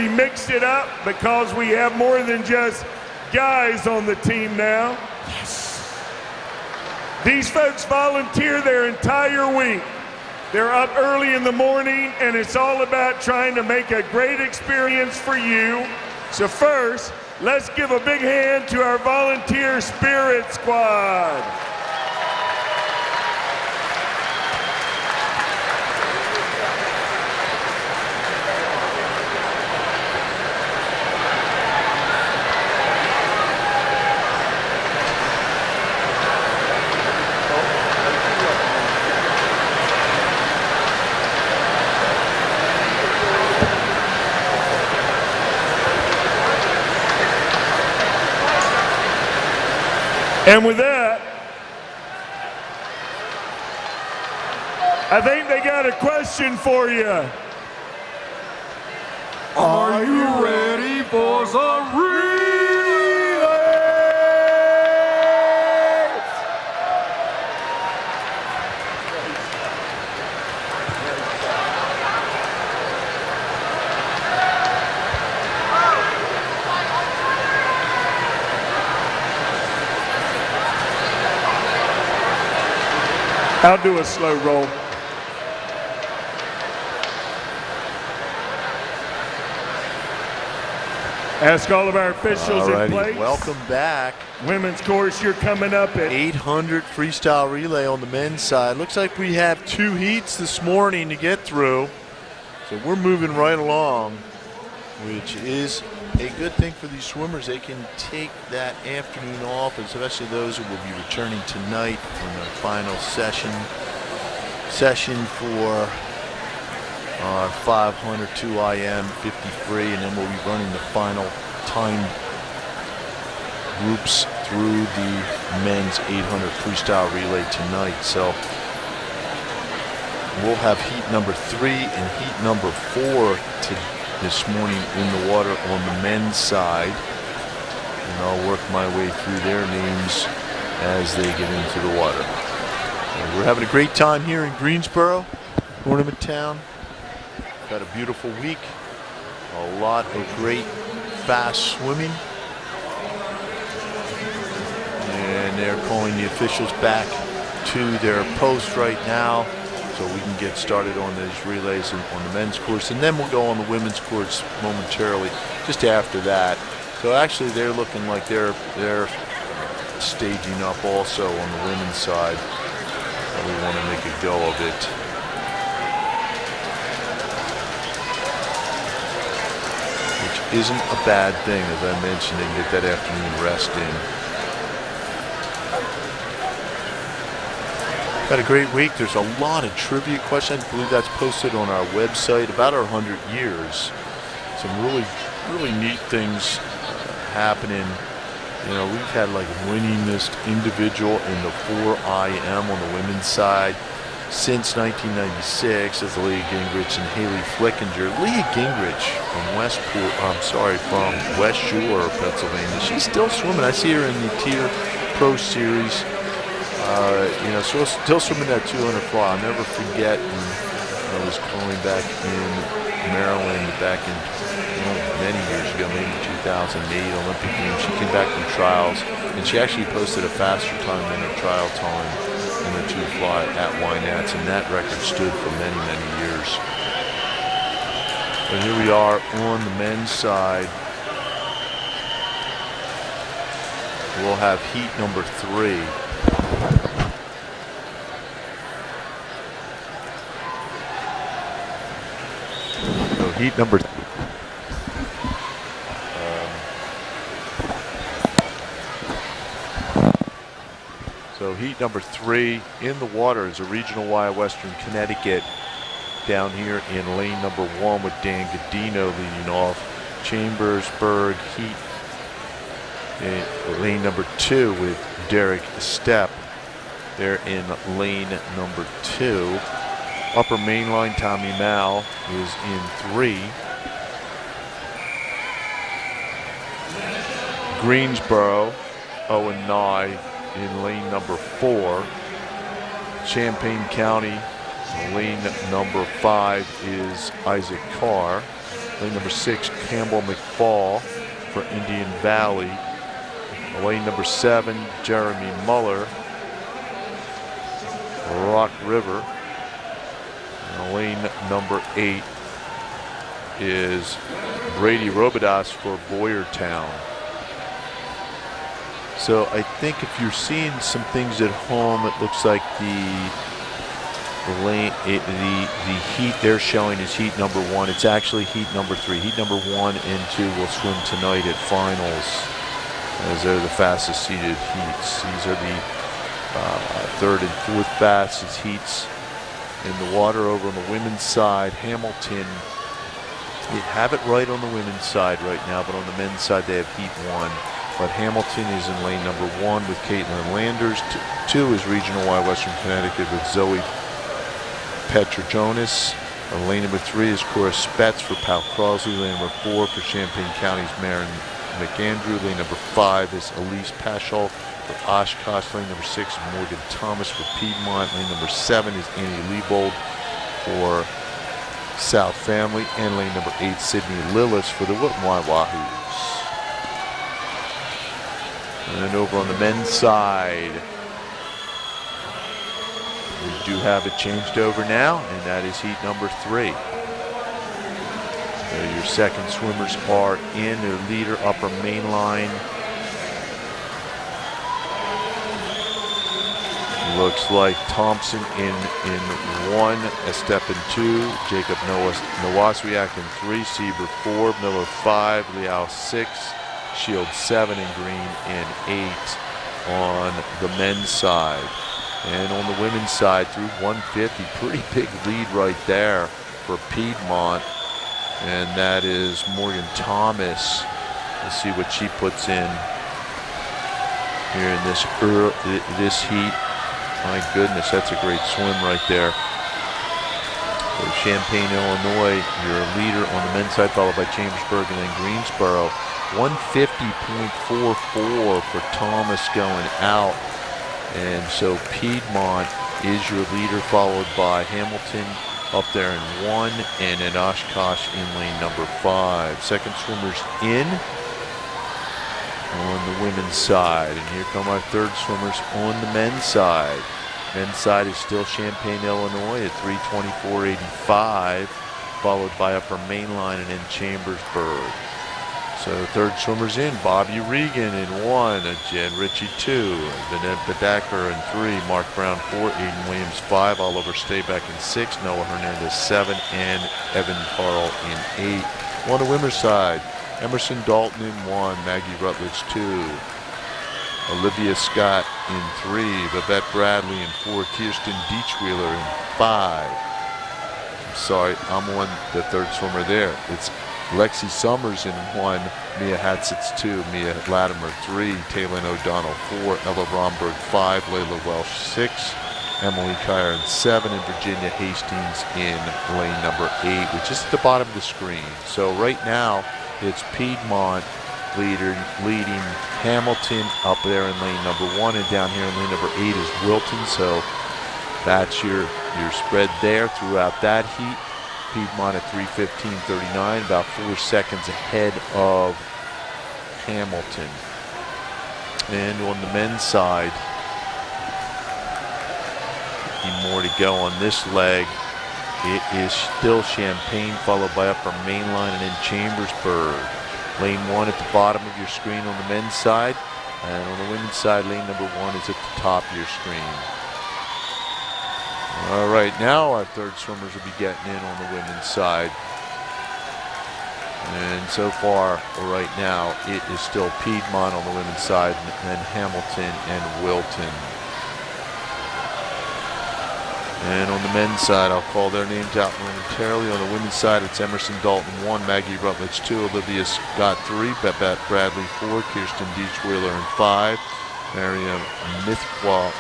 we mixed it up because we have more than just guys on the team now. Yes. These folks volunteer their entire week. They're up early in the morning, and it's all about trying to make a great experience for you. So first, let's give a big hand to our volunteer spirit squad. And with that, I think they got a question for you. Are you ready for some relays? I'll do a slow roll. Ask all of our officials in place. Welcome back. Women's course, you're coming up at 800 freestyle relay on the men's side. Looks like we have 2 heats this morning to get through. So we're moving right along, which is a good thing for these swimmers. They can take that afternoon off, especially those who will be returning tonight for their final session for our 500 2IM 50 free, and then we'll be running the final time groups through the men's 800 freestyle relay tonight. So we'll have heat number 3 and heat number 4 this morning in the water on the men's side, and I'll work my way through their names as they get into the water. And we're having a great time here in Greensboro, Ornament Town. Got a beautiful week, a lot of great fast swimming, and they're calling the officials back to their post right now so we can get started on these relays on the men's course, and then we'll go on the women's course momentarily just after that. So actually they're looking like they're staging up also on the women's side. We want to make a go of it. Which isn't a bad thing, as I mentioned, they can get that afternoon rest in. Had a great week. There's a lot of trivia questions. I believe that's posted on our website about our 100 years. Some really neat things happening. You know, we've had like winningest individual in the 4IM on the women's side since 1996 as Leah Gingrich and Haley Flickinger. Leah Gingrich from West Shore, Pennsylvania. She's still swimming. I see her in the Tier Pro Series. You know, so still swimming that 200 fly. I'll never forget when I was calling back in Maryland back in many years ago, maybe 2008 Olympic Games. She came back from trials, and she actually posted a faster time than her trial time in the 2 fly at Wynats, and that record stood for many, many years. And here we are on the men's side. We'll have heat number 3. So heat number So heat number 3 in the water is a Regional Y Western Connecticut down here in lane number 1 with Dan Godino leading off. Chambersburg heat in lane number 2 with Derek Stepp. They're in lane number 2. Upper Mainline, Tommy Mao is in 3. Greensboro, Owen Nye in lane number 4. Champaign County, lane number 5 is Isaac Carr. Lane number 6, Campbell McFall for Indian Valley. Lane number 7, Jeremy Muller, Rock River. And lane number 8 is Brady Robidas for Boyertown. So I think if you're seeing some things at home, it looks like the heat they're showing is heat number 1. It's actually heat number 3. Heat number 1 and 2 will swim tonight at finals, as they're the fastest seeded heats. These are the 3rd and 4th fastest heats in the water. Over on the women's side, Hamilton, they have it right on the women's side right now, but on the men's side they have heat 1. But Hamilton is in lane number 1 with Caitlin Landers. 2 is Regional Y Western Connecticut with Zoe Petrojonas. Lane number 3 is Cora Spetz for Pal Crosley. Lane number 4 for Champaign County's Maren McAndrew. Lane number 5 is Elise Paschal for Oshkosh. Lane number 6 is Morgan Thomas for Piedmont. Lane number 7 is Annie Liebold for South Family. And lane number 8, Sydney Lillis for the Whitmore Wahoos. And then over on the men's side, we do have it changed over now, and that is heat number 3. So your second swimmers are in. Their leader, upper main line. Looks like Thompson in 1, Estepan 2, Jacob Nowaswiak in 3, Sieber 4, Miller 5, Liao 6, Shield 7, and Green in 8 on the men's side. And on the women's side, through 150, pretty big lead right there for Piedmont. And that is Morgan Thomas. Let's see what she puts in here in this heat. My goodness, that's a great swim right there. So Champaign, Illinois, your leader on the men's side, followed by Chambersburg and then Greensboro. 150.44 for Thomas going out. And so Piedmont is your leader, followed by Hamilton up there in 1, and then Oshkosh in lane number 5. Second swimmers in on the women's side. And here come our third swimmers on the men's side. Men's side is still Champaign, Illinois at 3:24.85, followed by Upper Mainline and then Chambersburg. So third swimmers in, Bobby Regan in 1, Jen Ritchie 2, Vanette Bedacker in 3, Mark Brown 4, Aiden Williams 5, Oliver Stayback in 6, Noah Hernandez 7, and Evan Carl in 8. On the women's side, Emerson Dalton in 1, Maggie Rutledge 2, Olivia Scott in 3, Babette Bradley in 4, Kirsten Deechwheeler in 5. I'm sorry, I'm on the third swimmer there. It's Lexi Summers in 1, Mia Hatzitz 2, Mia Latimer 3, Taylor O'Donnell 4, Ella Romberg 5, Layla Welsh 6, Emily Kyer in 7, and Virginia Hastings in lane number 8, which is at the bottom of the screen. So right now, it's Piedmont leading Hamilton up there in lane number 1, and down here in lane number 8 is Wilton. So that's your spread there throughout that heat. Piedmont at 3:15.39, about 4 seconds ahead of Hamilton. And on the men's side, more to go on this leg. It is still Champaign, followed by Upper Mainline and then Chambersburg. Lane 1 at the bottom of your screen on the men's side, and on the women's side, lane number 1 is at the top of your screen. All right, now our third swimmers will be getting in on the women's side. And so far, right now, it is still Piedmont on the women's side, and then Hamilton and Wilton. And on the men's side, I'll call their names out momentarily. On the women's side, it's Emerson Dalton 1, Maggie Rutledge 2, Olivia Scott 3, Babette Bradley 4, Kirsten Deechwheeler in 5, Mariam Mithwal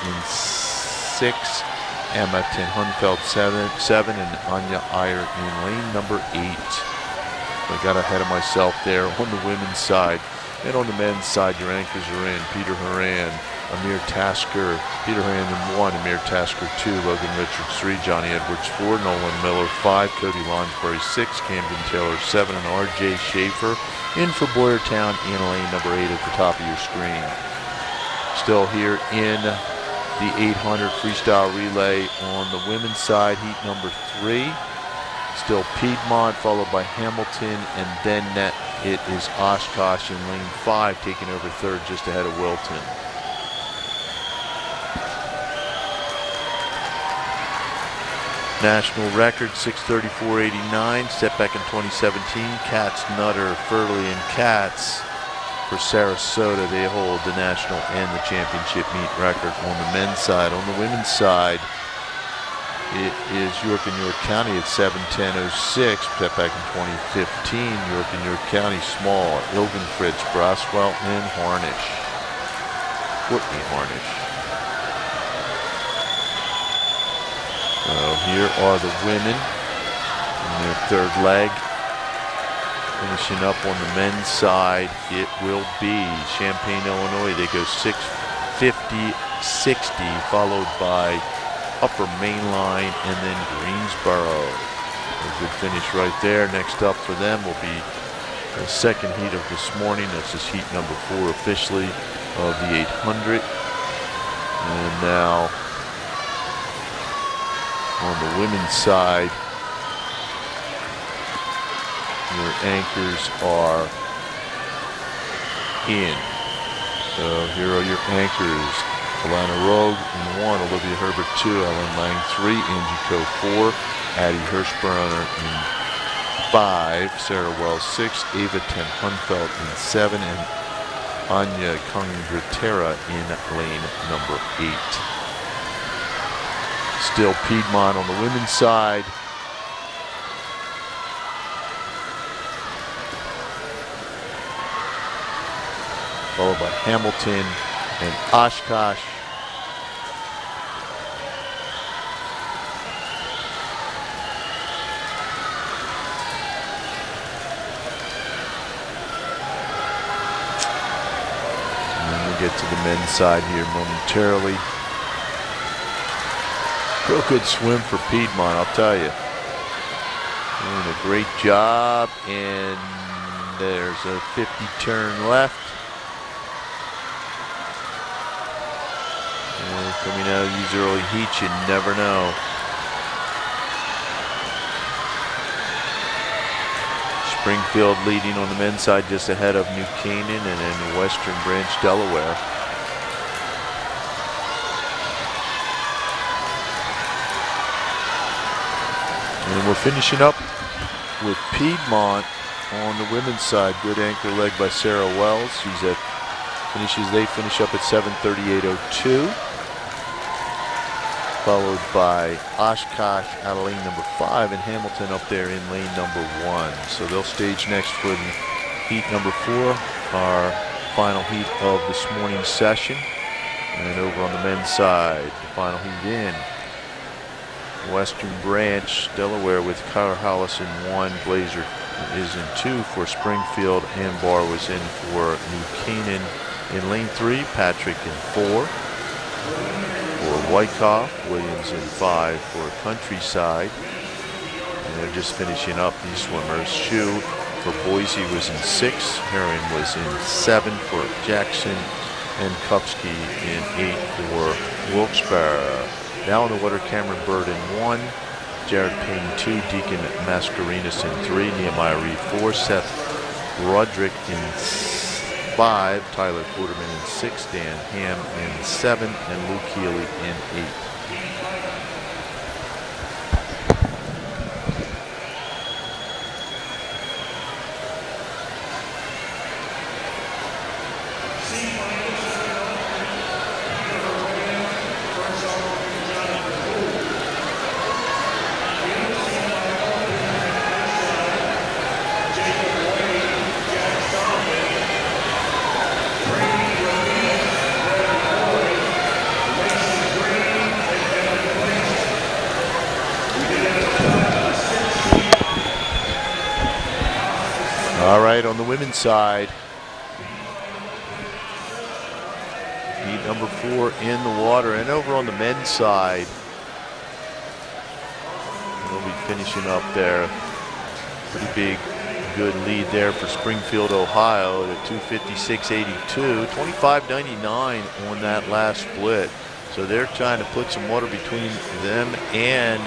in 6, Emma Ten Hunfeld 7, and Anya Iyer in lane number 8. I got ahead of myself there on the women's side. And on the men's side, your anchors are in. Peter Horan, Amir Tasker, Peter Hamden 1, Amir Tasker 2, Logan Richards 3, Johnny Edwards 4, Nolan Miller 5, Cody Lonsbury 6, Camden Taylor 7, and R.J. Schaefer in for Boyertown in lane number 8 at the top of your screen. Still here in the 800 freestyle relay on the women's side, heat number 3. Still Piedmont, followed by Hamilton, and then it is Oshkosh in lane 5, taking over third just ahead of Wilton. National record 6:34.89, set back in 2017. Katz, Nutter, Furley, and Katz for Sarasota. They hold the national and the championship meet record on the men's side. On the women's side, it is York and York County at 7:10.06, set back in 2015. York and York County, Small, Ilgenfritz, Braswell, and Harnish. Whitney Harnish. So here are the women in their third leg. Finishing up on the men's side, it will be Champaign, Illinois. They go 6:50.60, followed by Upper Main Line and then Greensboro. A good finish right there. Next up for them will be the second heat of this morning. This is heat number 4 officially of the 800. And now on the women's side, your anchors are in. So here are your anchors. Alana Rogue in 1, Olivia Herbert 2, Ellen Lang 3, Angie Coe 4, Addie Hirschbrenner in 5, Sarah Wells 6, Ava Ten Hunfeld in 7, and Anya Congratera in lane number 8. Still Piedmont on the women's side. Followed by Hamilton and Oshkosh. And then we get to the men's side here momentarily. Real good swim for Piedmont, I'll tell you. Doing a great job, and there's a 50 turn left. And coming out of these early heats, you never know. Springfield leading on the men's side just ahead of New Canaan and then Western Branch, Delaware. And we're finishing up with Piedmont on the women's side. Good anchor leg by Sarah Wells. They finish up at 7:38.02. Followed by Oshkosh out of lane number 5 and Hamilton up there in lane number 1. So they'll stage next for the heat number 4, our final heat of this morning's session. And over on the men's side, the final heat in. Western Branch, Delaware with Kyler Hollis in 1, Blazer is in 2 for Springfield, and Barr was in for New Canaan in lane 3, Patrick in 4 for Wyckoff, Williams in 5 for Countryside, and they're just finishing up these swimmers. Shu for Boise was in 6, Herring was in 7 for Jackson, and Kupski in 8 for Wilkes-Barre. Now on the water, Cameron Bird in 1, Jared Payne 2, Deacon Mascarinas in 3, Nehemiah Reed 4, Seth Roderick in 5, Tyler Quarterman in 6, Dan Ham in 7, and Luke Healy in 8. On the women's side, heat number 4 in the water. And over on the men's side, we'll be finishing up there. Pretty big, good lead there for Springfield, Ohio at 2:56.82, 25.99 on that last split. So they're trying to put some water between them and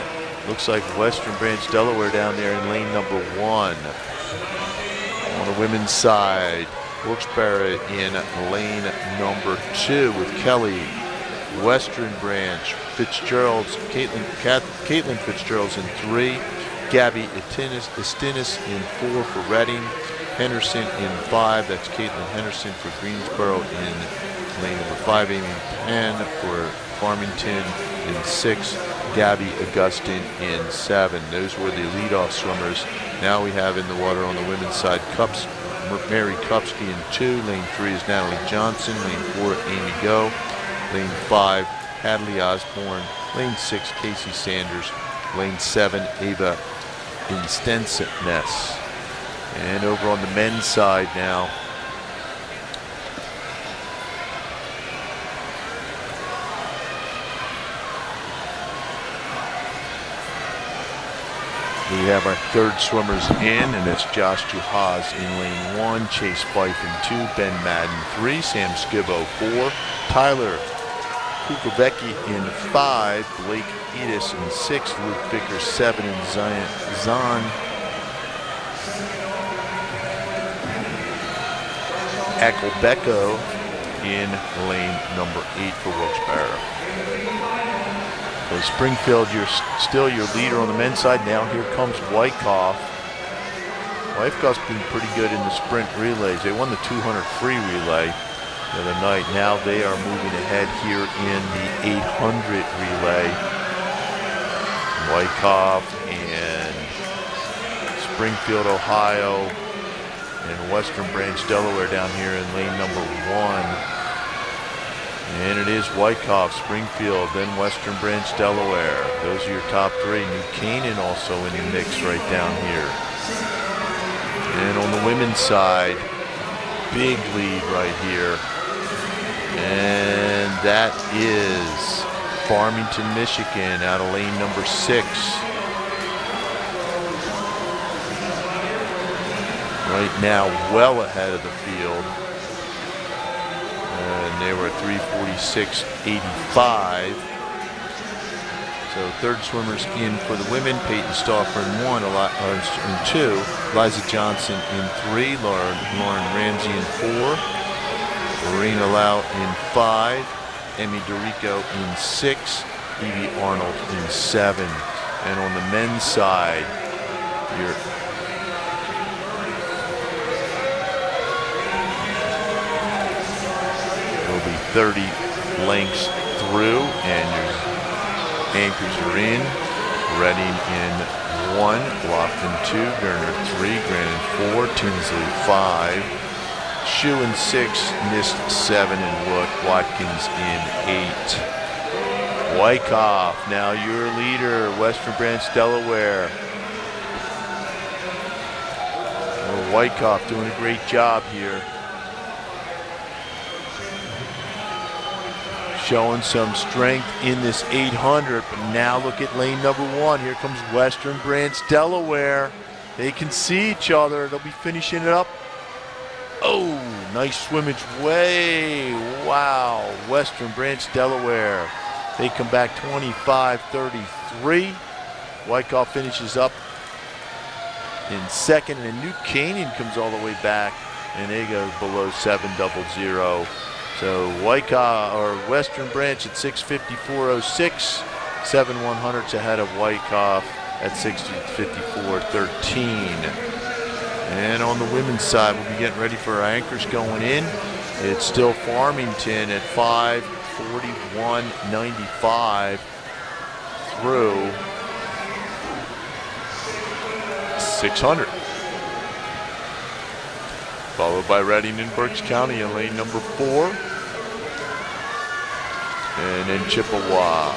looks like Western Branch, Delaware down there in lane number 1. On the women's side, Wilkes-Barre in lane number 2 with Kelly. Western Branch, Fitzgerald's, Caitlin Fitzgerald's in 3. Gabby Estinis in 4 for Reading. Henderson in 5. That's Caitlin Henderson for Greensboro in lane number 5. Amy Penn for Farmington in 6. Gabby Augustine in 7. Those were the leadoff swimmers. Now we have in the water on the women's side, Mary Kupski in 2. Lane 3 is Natalie Johnson. Lane 4, Amy Go. Lane 5, Hadley Osborne. Lane 6, Casey Sanders. Lane 7, Ava Instensness. And over on the men's side now, we have our third swimmers in, and it's Josh Juhaz in lane 1, Chase Fife in 2, Ben Madden 3, Sam Skibo 4, Tyler Kukovecki in 5, Blake Edis in 6, Luke Vickers 7, and Zan Akelbeko in lane number 8 for Wilkes-Barre. So Springfield, you're still your leader on the men's side. Now here comes Wyckoff. Wyckoff's been pretty good in the sprint relays. They won the 200 free relay the other night. Now they are moving ahead here in the 800 relay. Wyckoff and Springfield, Ohio, and Western Branch, Delaware down here in lane number 1. And it is Wyckoff, Springfield, then Western Branch, Delaware. Those are your top 3. New Canaan also in the mix right down here. And on the women's side, big lead right here. And that is Farmington, Michigan, out of lane number 6. Right now, well ahead of the field. And they were at 3:46.85. So third swimmers in for the women. Peyton Stauffer in 1, in 2. Liza Johnson in 3. Lauren Ramsey in 4. Marina Lau in 5. Emmy Dorico in 6. Evie Arnold in 7. And on the men's side, will be 30 lengths through, and your anchors are in. Reading in 1, Lofton 2, Garner 3, Granite 4, Tinsley 5, Shoe in 6, Nist 7, and Watkins in 8. Wyckoff, now your leader, Western Branch, Delaware. Wyckoff doing a great job here. Showing some strength in this 800, but now look at lane number 1. Here comes Western Branch, Delaware. They can see each other. They'll be finishing it up. Oh, nice swimmage way. Wow, Western Branch, Delaware. They come back 25-33. Wyckoff finishes up in second, and New Canaan comes all the way back, and they go below 700. So Wyckoff or Western Branch at 6:54.06, 7/100ths ahead of Wyckoff at 6:54.13. And on the women's side, we'll be getting ready for our anchors going in. It's still Farmington at 5:41.95 through 600. Followed by Reading and Berks County in lane number 4. And then Chippewa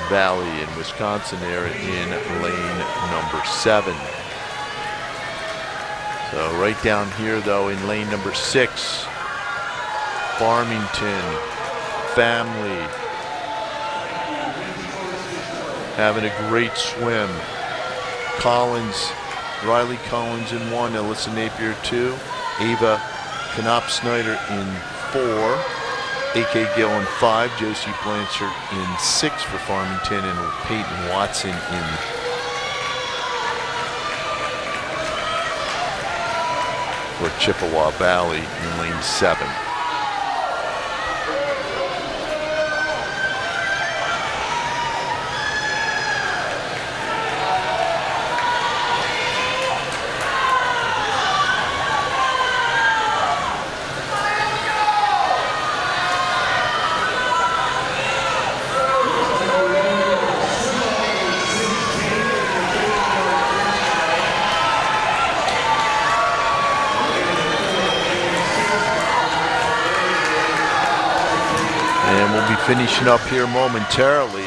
Valley in Wisconsin there in lane number 7. So right down here though in lane number 6, Farmington family having a great swim. Collins, Riley Collins in 1, Alyssa Napier 2, Ava Knopf-Snyder in 4, A.K. Gill in 5, Josie Blanchard in 6 for Farmington, and Peyton Watson in for Chippewa Valley in lane 7. And we'll be finishing up here momentarily